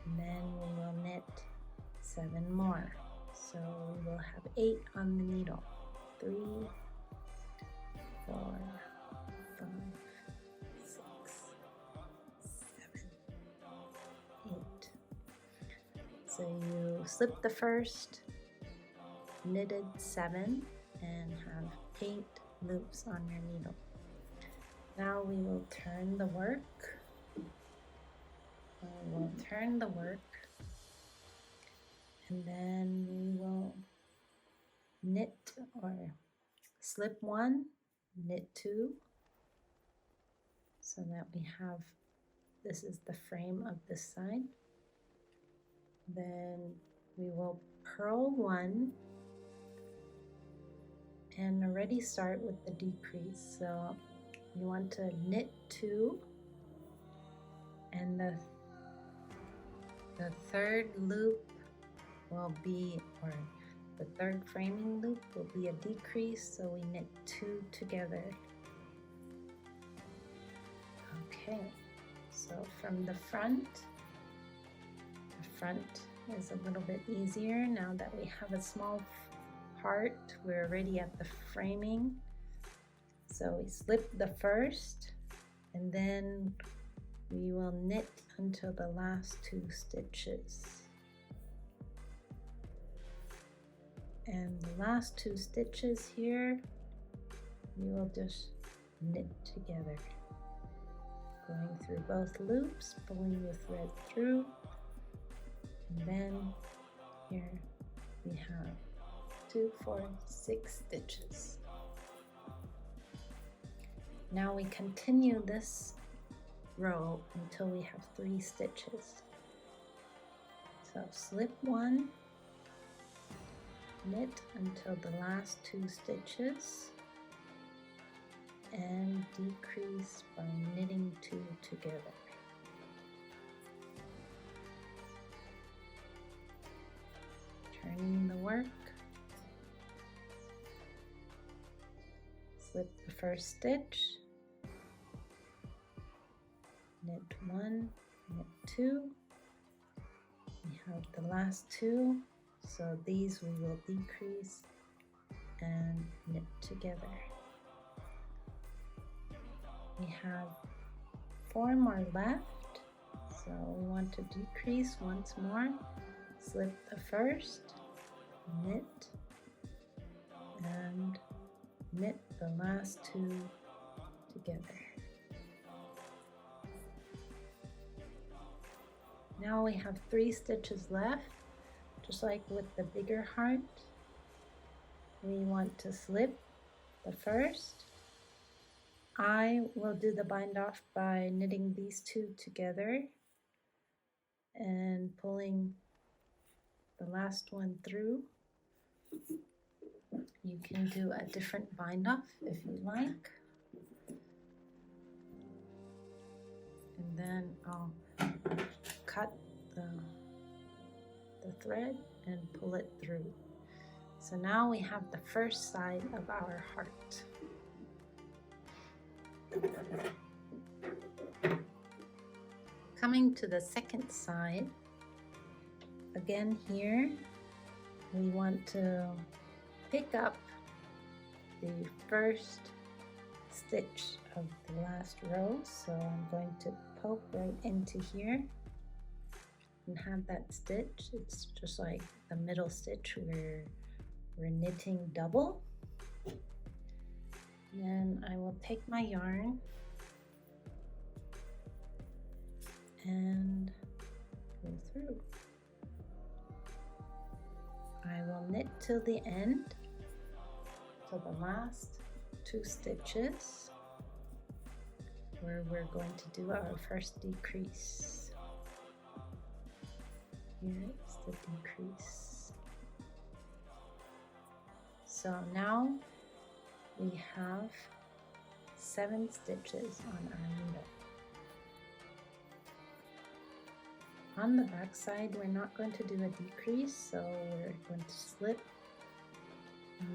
and then we will knit 7 more. So we will have 8 on the needle. 3, 4, 5, 6, 7, 8. So you slip the first, knitted 7, and have 8 loops on your needle. Now we will turn the work. And then we will knit or slip 1, knit 2, so that we have, this is the frame of this side. Then we will purl 1 and already start with the decrease. So you want to knit 2, and the third loop will be, or the third framing loop will be a decrease, so we knit 2 together. Okay, so from the front is a little bit easier now that we have a small part. We're already at the framing. So we slip the first, and then we will knit until the last 2 stitches. And the last 2 stitches here, we will just knit together, going through both loops, pulling the thread through, and then here we have 2, 4, 6 stitches. Now we continue this row until we have 3 stitches. So slip 1, knit until the last 2 stitches, and decrease by knitting 2 together. Turning the work, slip the first stitch, knit 1, knit 2, we have the last 2, so these we will decrease and knit together. We have 4 more left, so we want to decrease once more, slip the first, knit, and knit the last 2 together. Now we have 3 stitches left, just like with the bigger heart. We want to slip the first. I will do the bind off by knitting these 2 together and pulling the last one through. You can do a different bind off if you like. And then I'll cut the thread and pull it through. So now we have the first side of our heart. Coming to the second side, again here, we want to pick up the first stitch of the last row. So I'm going to poke right into here and have that stitch. It's just like the middle stitch where we're knitting double. Then I will take my yarn and go through. I will knit till the end. to the last 2 stitches where we're going to do our first decrease. Here is the decrease. So now we have 7 stitches on our needle. On the back side, we're not going to do a decrease, so we're going to slip,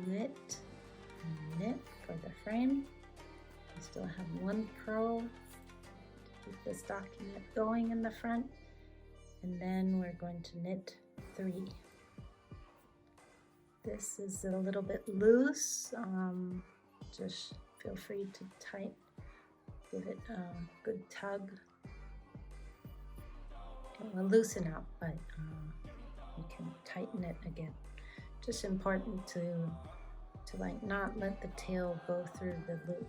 knit, and knit for the frame. We still have 1 purl to keep the stockinette going in the front, and then we're going to knit 3. This is a little bit loose, just feel free to give it a good tug. It will loosen up, but you can tighten it again. Just important to like not let the tail go through the loop.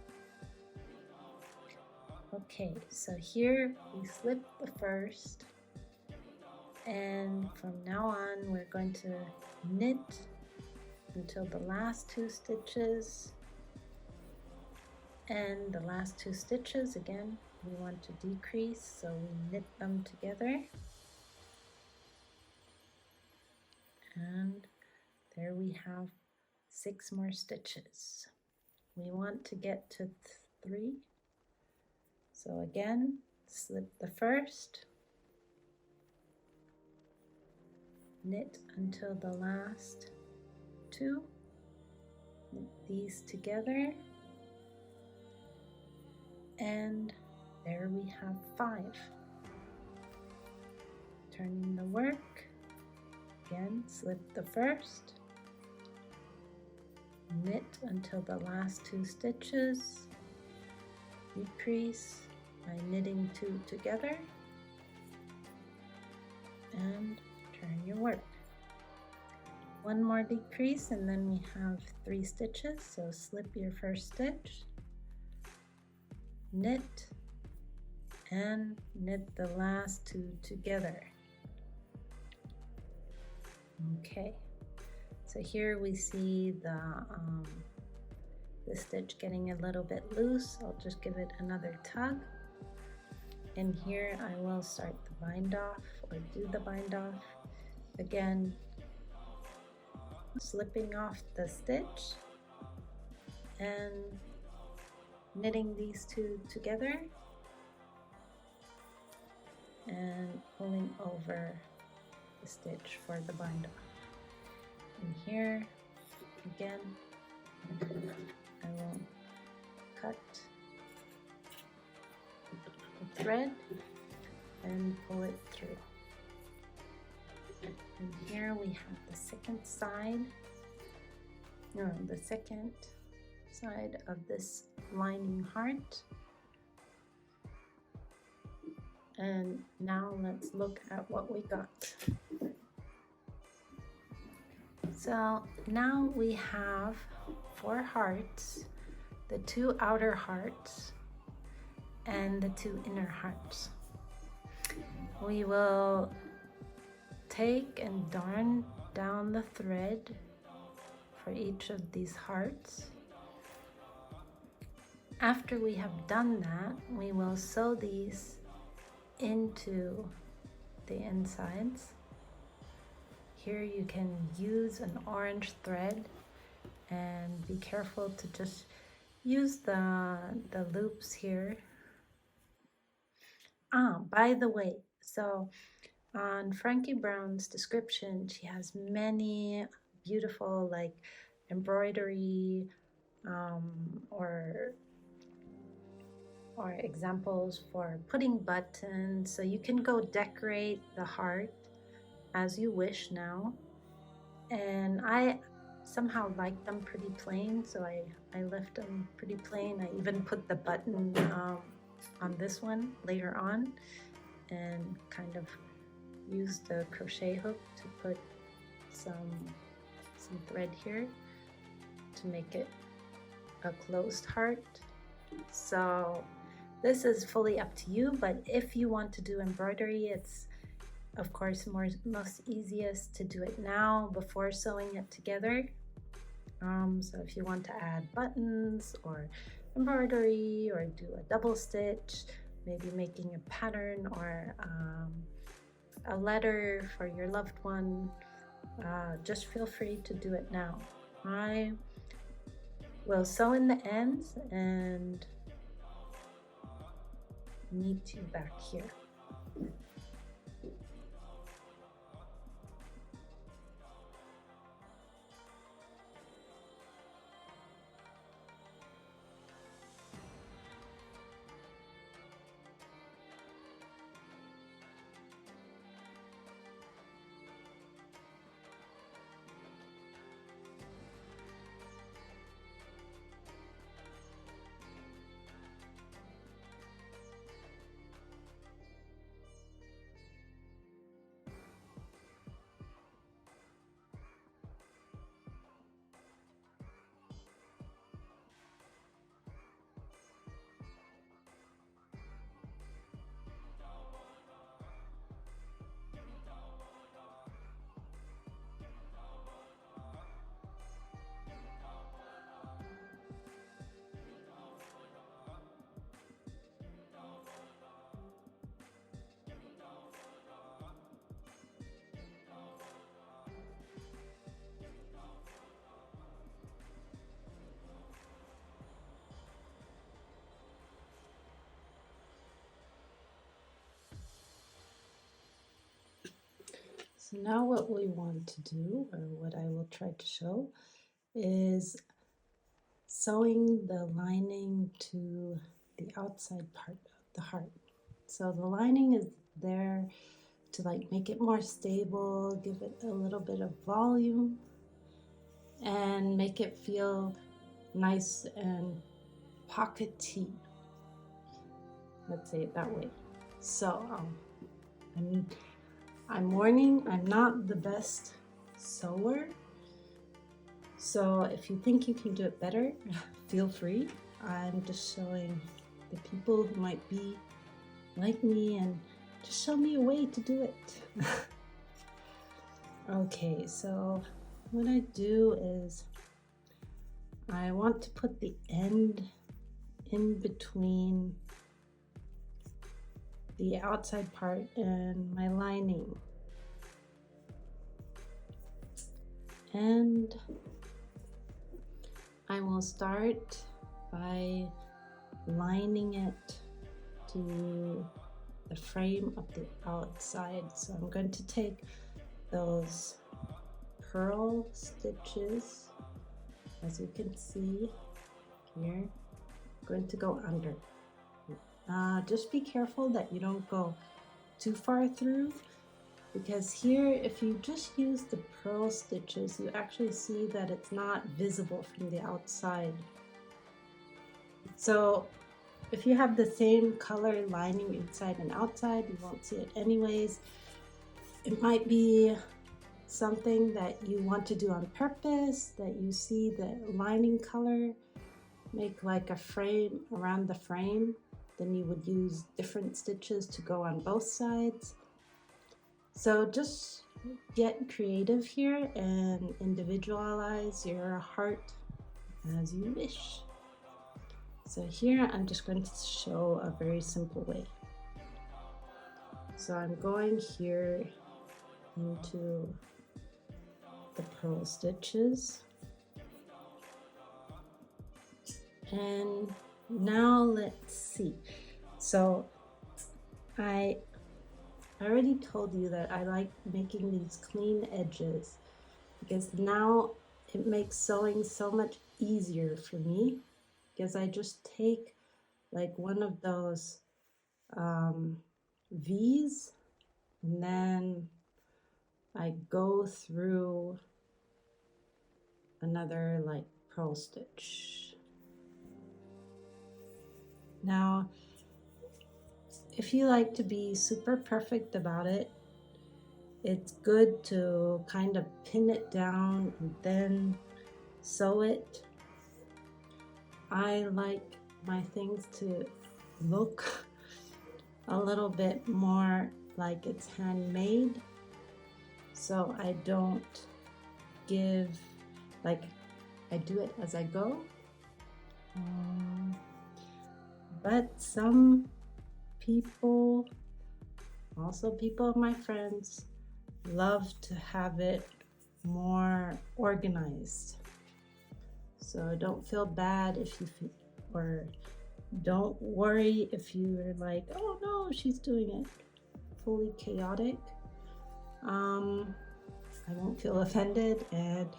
Okay, so here we slip the first, and from now on we're going to knit until the last 2 stitches, and the last 2 stitches again we want to decrease, so we knit them together, and there we have 6 more stitches. We want to get to 3, so again slip the first, knit until the last 2, knit these together, and there we have 5. Turning the work, again slip the first, knit until the last 2 stitches, decrease by knitting 2 together, and turn your work. 1 more decrease, and then we have 3 stitches, so slip your first stitch, knit, and knit the last 2 together. Okay, so here we see the stitch getting a little bit loose. I'll just give it another tug, and here I will start the bind off, or do the bind off. Again, slipping off the stitch and knitting these 2 together and pulling over the stitch for the bind off. And here again I will cut the thread and pull it through. And here we have the second side of this lining heart. And now let's look at what we got. So now we have 4 hearts, the 2 outer hearts and the 2 inner hearts. We will take and darn down the thread for each of these hearts. After we have done that, we will sew these into the insides. Here you can use an orange thread, and be careful to just use the loops here. By the way, so on Frankie Brown's description, she has many beautiful like embroidery or examples for putting buttons, so you can go decorate the heart as you wish now. And I somehow like them pretty plain, so I left them pretty plain. I even put the button on this one later on, and kind of used the crochet hook to put some thread here to make it a closed heart. So this is fully up to you, but if you want to do embroidery, it's of course most easiest to do it now before sewing it together. So if you want to add buttons or embroidery or do a double stitch, maybe making a pattern or a letter for your loved one, just feel free to do it now. I will sew in the ends and meet you back here. So now what we want to do, or what I will try to show, is sewing the lining to the outside part of the heart. So the lining is there to like make it more stable, give it a little bit of volume, and make it feel nice and pockety. Let's say it that way. So I'm warning, I'm not the best sewer. So if you think you can do it better, feel free. I'm just showing the people who might be like me and just show me a way to do it. Okay, so what I do is I want to put the end in between the outside part and my lining. And I will start by lining it to the frame of the outside. So I'm going to take those purl stitches, as you can see here. I'm going to go under. Just be careful that you don't go too far through, because here if you just use the purl stitches, you actually see that it's not visible from the outside. So if you have the same color lining inside and outside, you won't see it anyways. It might be something that you want to do on purpose, that you see the lining color, make like a frame around the frame. Then you would use different stitches to go on both sides. So just get creative here and individualize your heart as you wish. So here I'm just going to show a very simple way. So I'm going here into the purl stitches, and now let's see. So I already told you that I like making these clean edges, because now it makes sewing so much easier for me, because I just take like one of those V's and then I go through another like purl stitch. Now, if you like to be super perfect about it, it's good to kind of pin it down and then sew it. I like my things to look a little bit more like it's handmade, so I don't give like I do it as I go. But some people, also people of my friends, love to have it more organized. So don't feel bad if you feel, or don't worry if you're like, oh no, she's doing it fully chaotic. I won't feel offended, and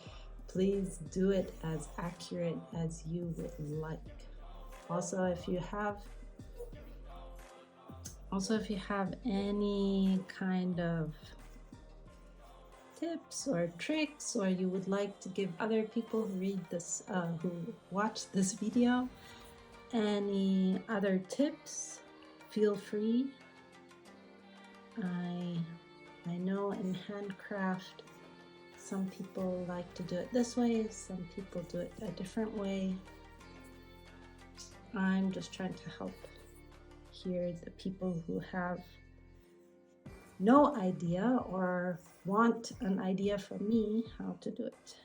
please do it as accurate as you would like. Also, if you have any kind of tips or tricks, or you would like to give other people who read this, who watch this video, any other tips, feel free. I know in handcraft, some people like to do it this way, some people do it a different way. I'm just trying to help here the people who have no idea or want an idea from me how to do it.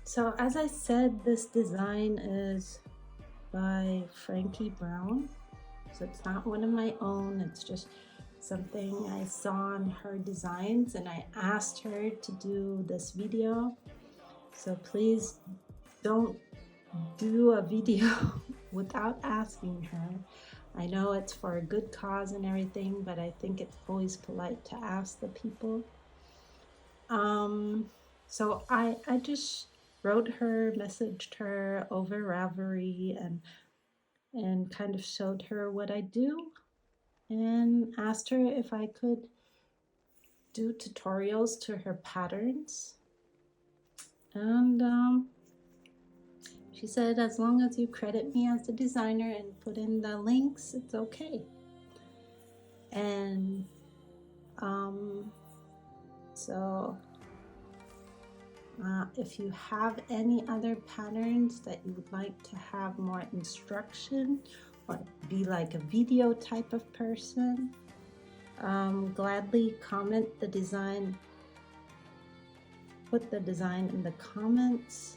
So as I said, this design is by Frankie Brown. So it's not one of my own, it's just something I saw in her designs, and I asked her to do this video. So please don't do a video without asking her. I know it's for a good cause and everything, but I think it's always polite to ask the people. So I just wrote her, messaged her over Ravelry, and kind of showed her what I do, and asked her if I could do tutorials to her patterns. And she said, as long as you credit me as the designer and put in the links, it's okay. And so if you have any other patterns that you would like to have more instruction or be like a video type of person, gladly comment the design, put the design in the comments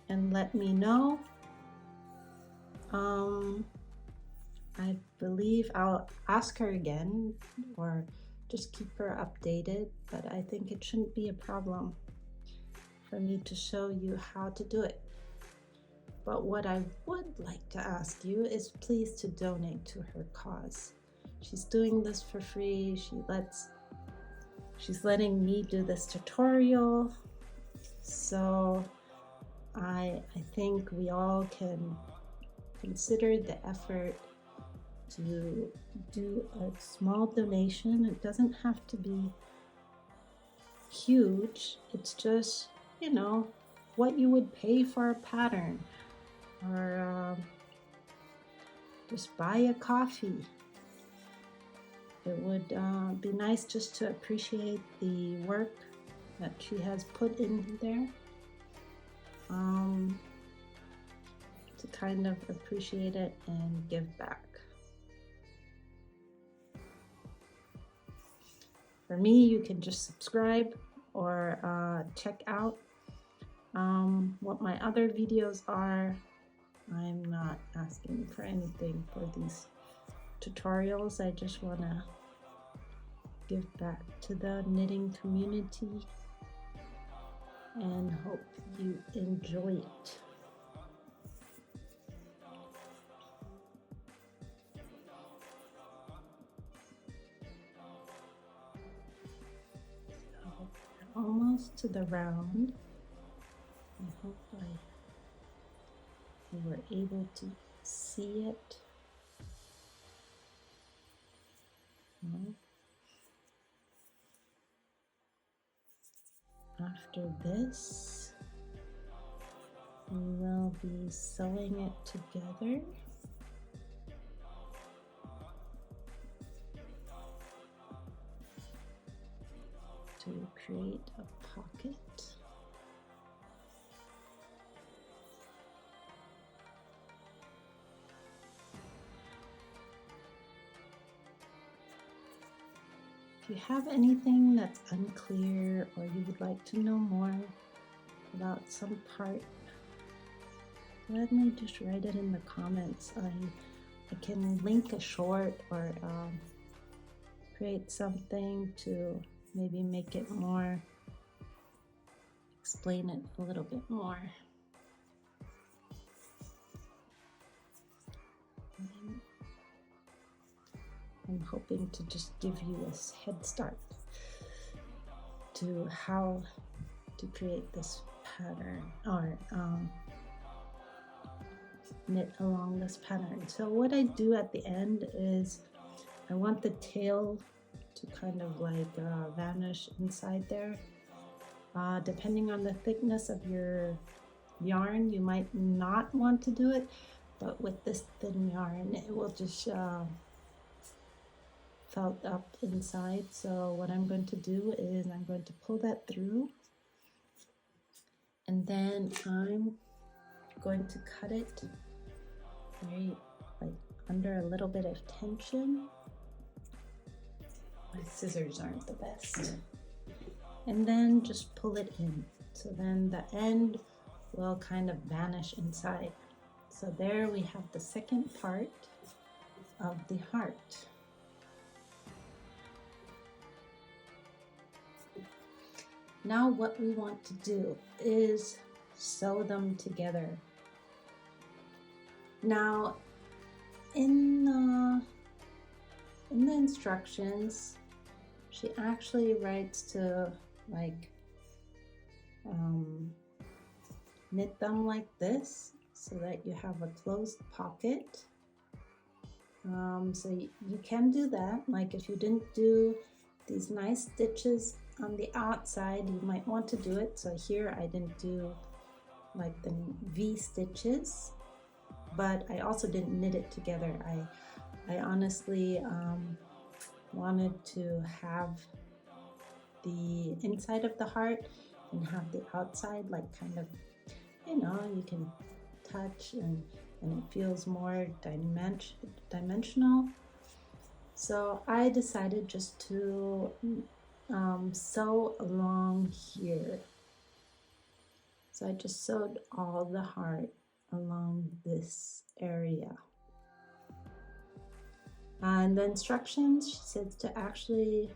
and let me know. I believe I'll ask her again or just keep her updated, but I think it shouldn't be a problem for me to show you how to do it. But what I would like to ask you is please to donate to her cause. She's doing this for free. She's letting me do this tutorial. So I think we all can consider the effort to do a small donation. It doesn't have to be huge. It's just, you know, what you would pay for a pattern, or just buy a coffee. It would be nice just to appreciate the work that she has put in there, to kind of appreciate it and give back. For me, you can just subscribe or check out what my other videos are. I'm not asking for anything for these tutorials. I just want to give back to the knitting community and hope you enjoy it. So we're almost to the round. I hope you were able to see it. After this, we will be sewing it together. To create a pocket. If you have anything that's unclear or you would like to know more about some part, let me just write it in the comments. I can link a short or create something to maybe make it more, explain it a little bit more. I'm hoping to just give you a head start to how to create this pattern or knit along this pattern. So what I do at the end is I want the tail to kind of like vanish inside there. Depending on the thickness of your yarn, you might not want to do it, but with this thin yarn, it will just felt up inside. So what I'm going to do is I'm going to pull that through, and then I'm going to cut it very like under a little bit of tension. My scissors aren't the best. And then just pull it in. So then the end will kind of vanish inside. So there we have the second part of the heart. Now what we want to do is sew them together. Now in the instructions, she actually writes to like knit them like this so that you have a closed pocket. So you can do that. Like if you didn't do these nice stitches on the outside, you might want to do it. So here I didn't do like the V stitches, but I also didn't knit it together. I honestly wanted to have the inside of the heart and have the outside like kind of, you know, you can touch and it feels more dimensional. So I decided just to sew along here. So I just sewed all the heart along this area. And the instructions, she says to actually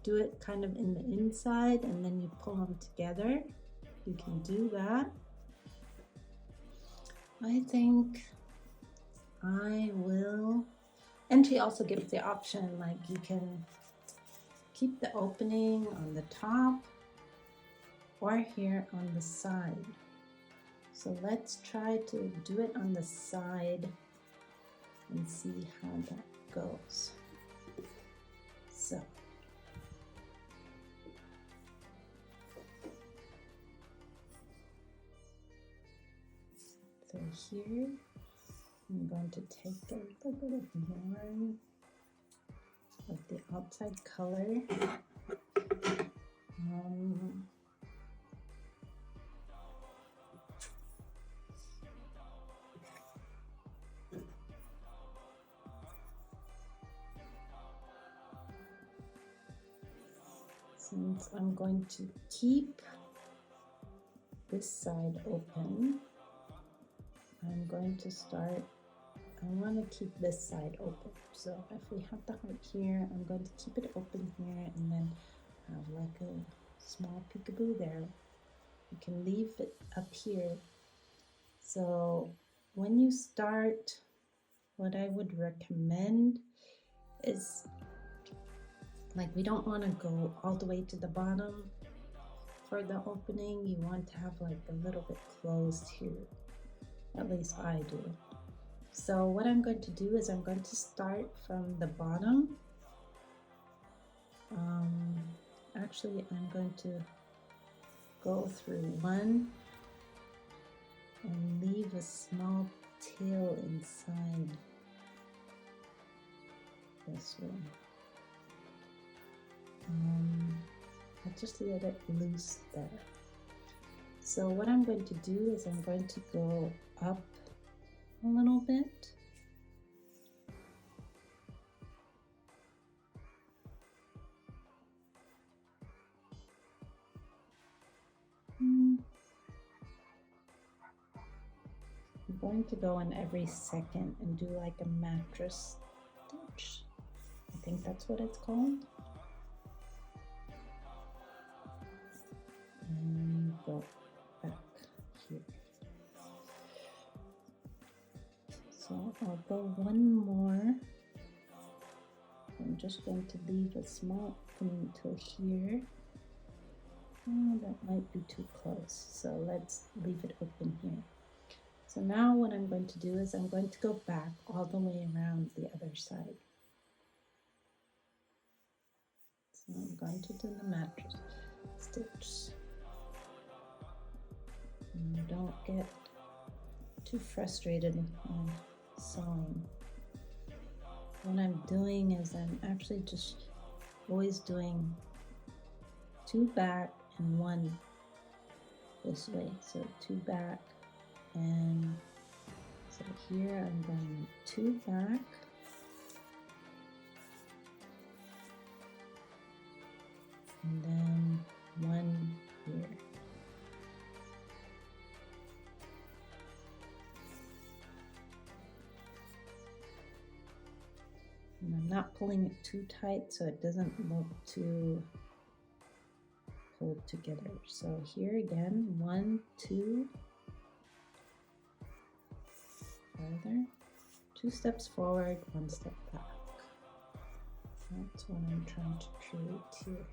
do it kind of in the inside and then you pull them together. You can do that. I think I will, and she also gives the option like you can keep the opening on the top or here on the side. So let's try to do it on the side and see how that goes. So here I'm going to take a little bit of yarn of the outside color. Since I'm going to keep this side open, I'm going to start, I want to keep this side open. So if we have the heart here, I'm going to keep it open here and then have like a small peekaboo there. You can leave it up here. So when you start, what I would recommend is like we don't want to go all the way to the bottom for the opening. You want to have like a little bit closed here. At least I do. So what I'm going to do is I'm going to start from the bottom. Actually, I'm going to go through one and leave a small tail inside this one. I'll just let it loose there. So what I'm going to do is I'm going to go up a little bit. trying to go in every second and do like a mattress stitch. I think that's what it's called. And go back here. So I'll go one more. I'm just going to leave a small opening till here. Oh, that might be too close, so let's leave it open here. So now what I'm going to do is I'm going to go back all the way around the other side. So I'm going to do the mattress stitch. And don't get too frustrated when sewing. What I'm doing is I'm actually just always doing 2 back and 1 this way. So 2 back, and so here I'm going 2 back, and then 1 here. And I'm not pulling it too tight so it doesn't look too pulled together. So here again, 1, 2, further, 2 steps forward, 1 step back. That's what I'm trying to create here.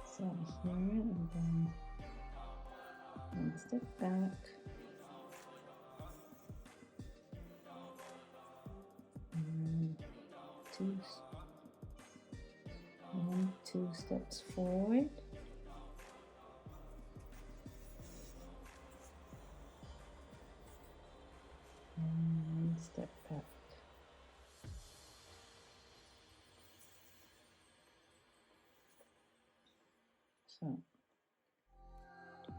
So here I'm going 1 step back, and 2 steps forward, and 1 step back. So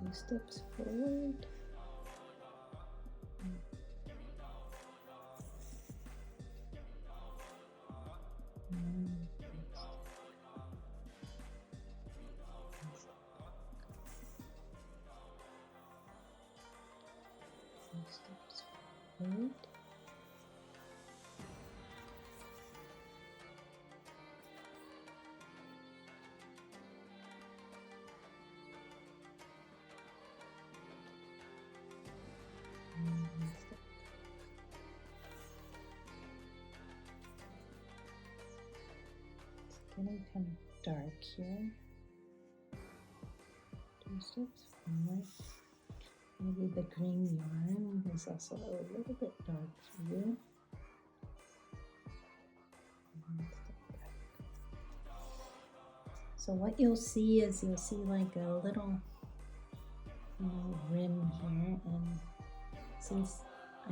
2 steps forward, and 2 steps forward. Getting kind of dark here. 2 steps forward. Maybe the green yarn is also a little bit dark for you. 1 step back. So what you'll see is like a little, rim here, and since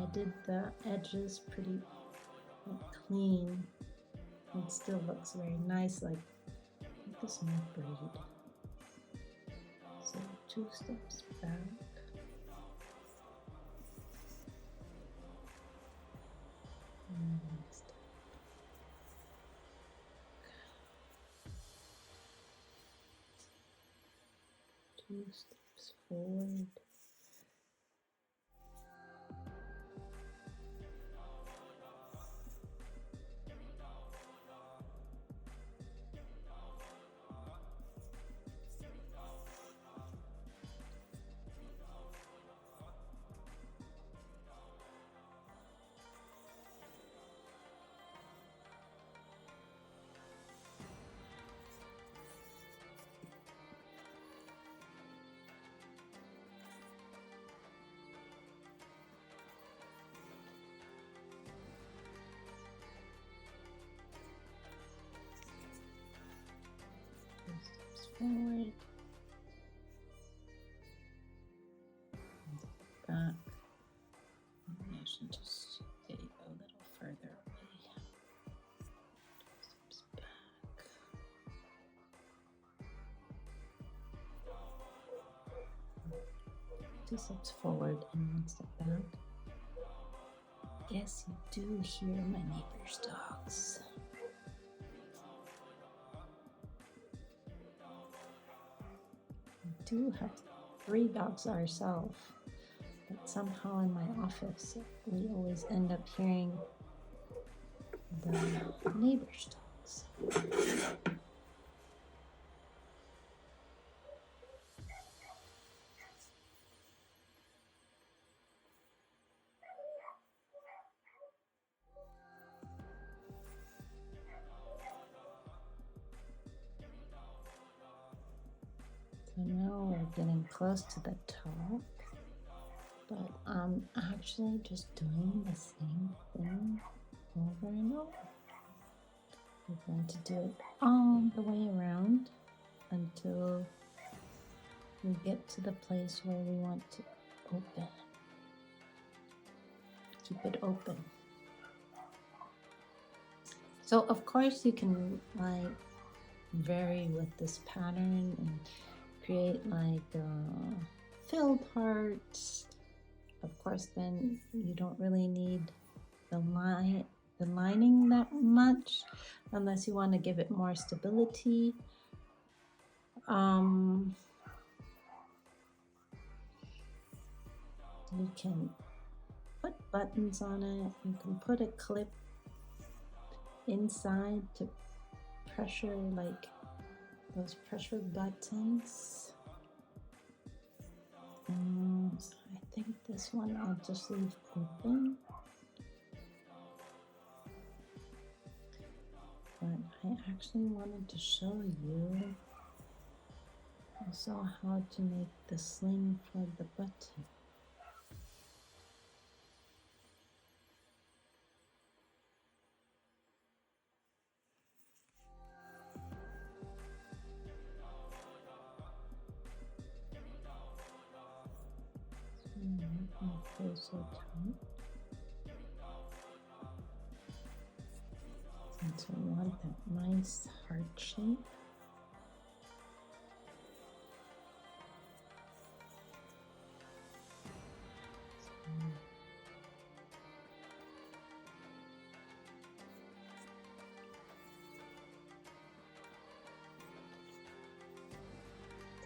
I did the edges pretty clean, it still looks very nice, like a small braid. So 2 steps back, and 1 step. 2 steps forward. Steps forward, and step back. Maybe I should just stay a little further away. 2 steps back. 2 steps forward and 1 step back. Yes, you do hear my neighbor's dogs. We do have 3 dogs ourselves, but somehow in my office, we always end up hearing the neighbor's dogs. So now we're getting close to the top, but I'm actually just doing the same thing over and over. We're going to do it all the way around until we get to the place where we want to open. Keep it open. So of course you can like vary with this pattern and create like filled hearts. Of course, then you don't really need the lining that much unless you want to give it more stability. You can put buttons on it. You can put a clip inside to pressure, like those pressure buttons. So I think this one I'll just leave open. But I actually wanted to show you also how to make the sling for the button. So tight. And so we want that nice heart shape.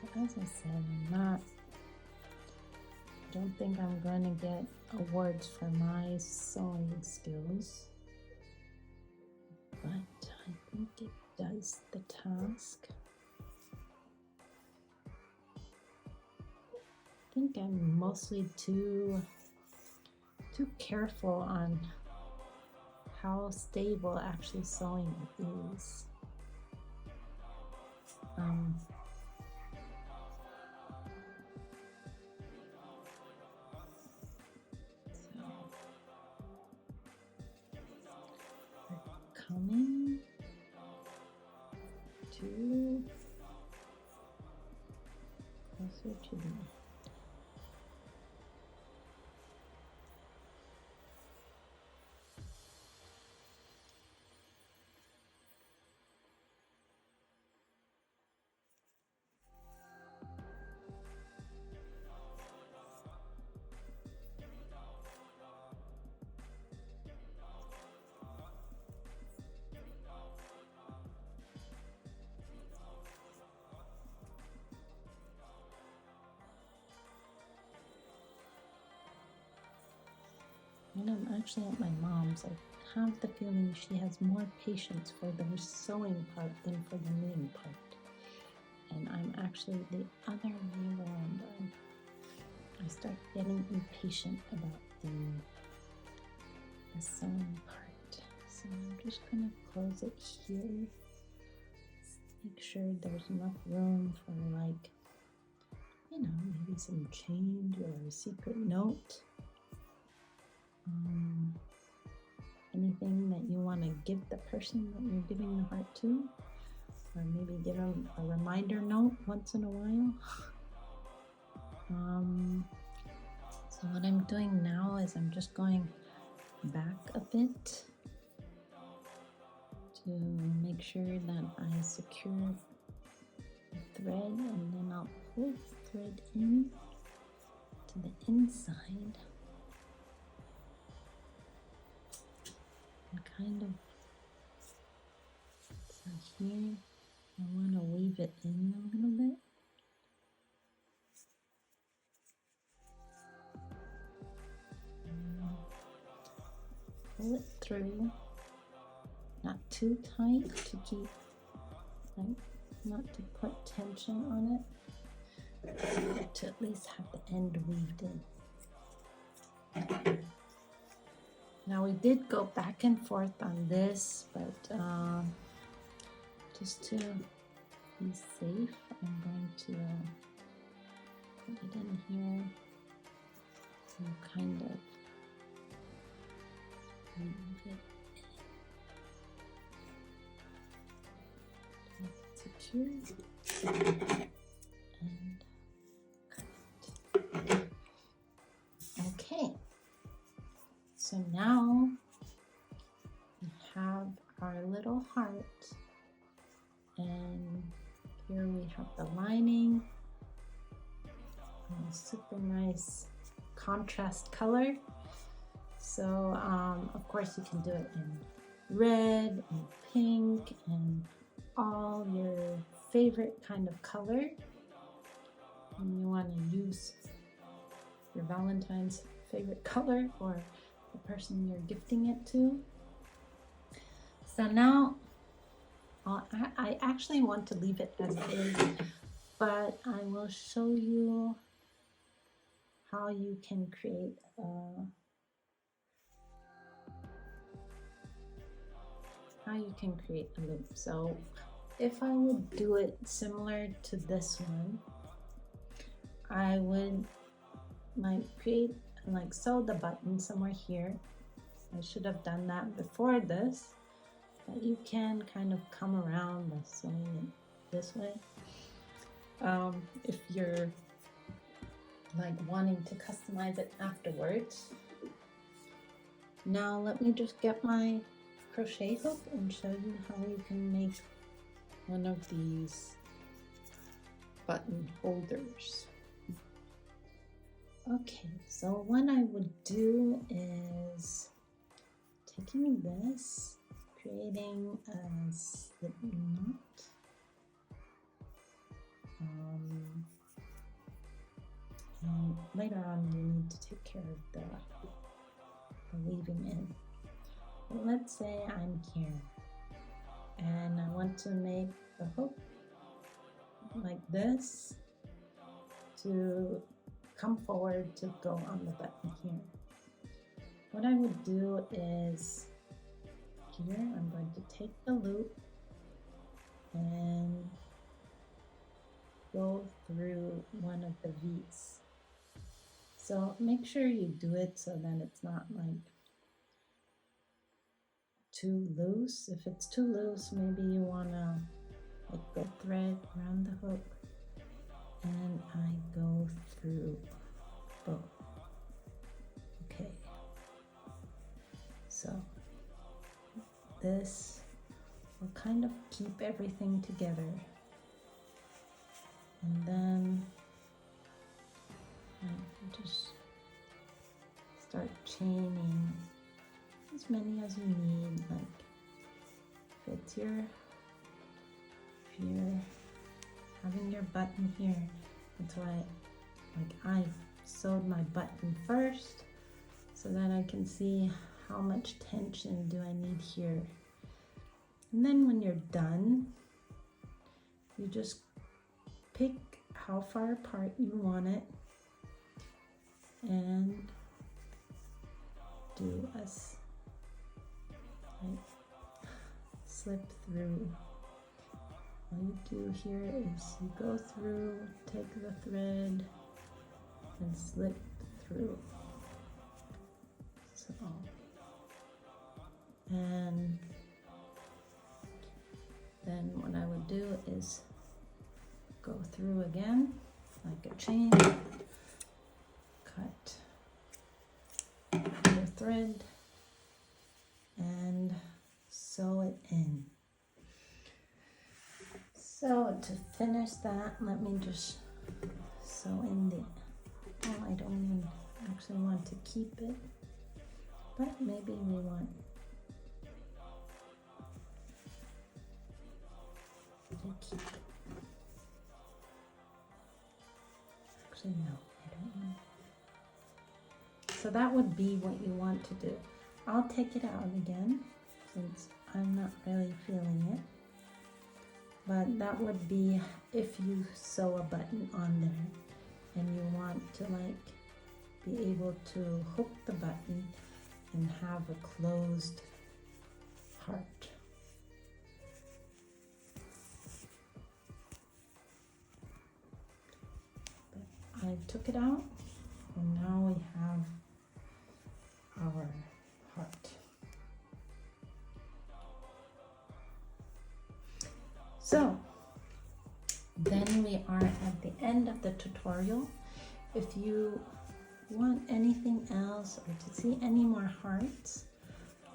So as I said, I don't think I'm going to get awards for my sewing skills, but I think it does the task. I think I'm mostly too careful on how stable actually sewing is. Coming to closer to the When I'm actually at my mom's, I have the feeling she has more patience for the sewing part than for the knitting part. And I'm actually the other way around. I start getting impatient about the sewing part. So I'm just going to close it here. Make sure there's enough room for like, maybe some change or a secret note. Anything that you want to give the person that you're giving the heart to, or maybe give them a reminder note once in a while. So what I'm doing now is I'm just going back a bit to make sure that I secure the thread, and then I'll pull the thread in to the inside. And kind of, so here I want to weave it in a little bit. pull it through, not too tight to keep, like, not to put tension on it, but to at least have the end weaved in. Now we did go back and forth on this, but just to be safe, I'm going to put it in here and kind of weave it secure and cut it. Okay, so now we have our little heart, and here we have the lining, and a super nice contrast color. So of course you can do it in red and pink and all your favorite kind of color. And you want to use your Valentine's favorite color or the person you're gifting it to. So now I actually want to leave it as it is, but I will show you how you can create a loop. So if I would do it similar to this one, I would sew the button somewhere here. I should have done that before this, but you can kind of come around by sewing it this way. If you're like wanting to customize it afterwards. Now let me just get my crochet hook and show you how you can make one of these button holders. Okay, so what I would do is taking this, creating a slip knot, and later on you need to take care of the weaving in. But let's say I'm here and I want to make the hook like this to come forward to go on the button here. What I would do is here I'm going to take the loop and go through one of the V's. So make sure you do it so that it's not like too loose. If it's too loose, maybe you wanna like go thread around the hook, and I go through both. Okay, so this will kind of keep everything together, and then just start chaining as many as you need. Like if you're having your button here, that's why I sewed my button first so that I can see how much tension do I need here. And then when you're done, you just pick how far apart you want it and do a slip through. All you do here is you go through, take the thread and slip through. So, and then what I would do is go through again like a chain, cut your thread and sew it in. So to finish that, let me just sew in I don't even actually want to keep it, but maybe we want to keep it. Actually, no, I don't want. So that would be what you want to do. I'll take it out again since I'm not really feeling it. But that would be if you sew a button on there and you want to like be able to hook the button and have a closed heart. But I took it out and now we have our heart. So then we are at the end of the tutorial. If you want anything else or to see any more hearts,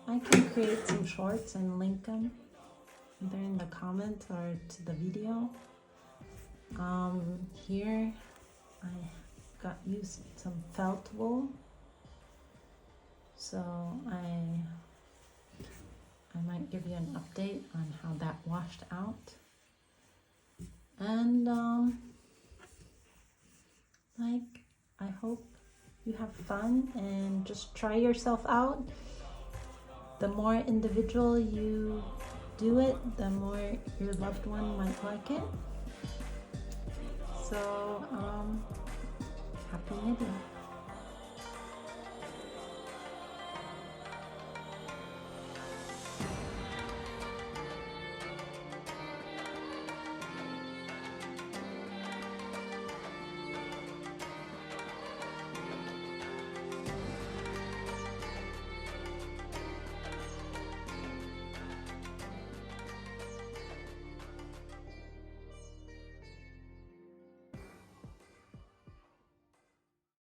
I can create some shorts and link them either in the comments or to the video. Here I got used some felt wool, so I might give you an update on how that washed out. And I hope you have fun and just try yourself out. The more individual you do it, the more your loved one might like it. So happy knitting.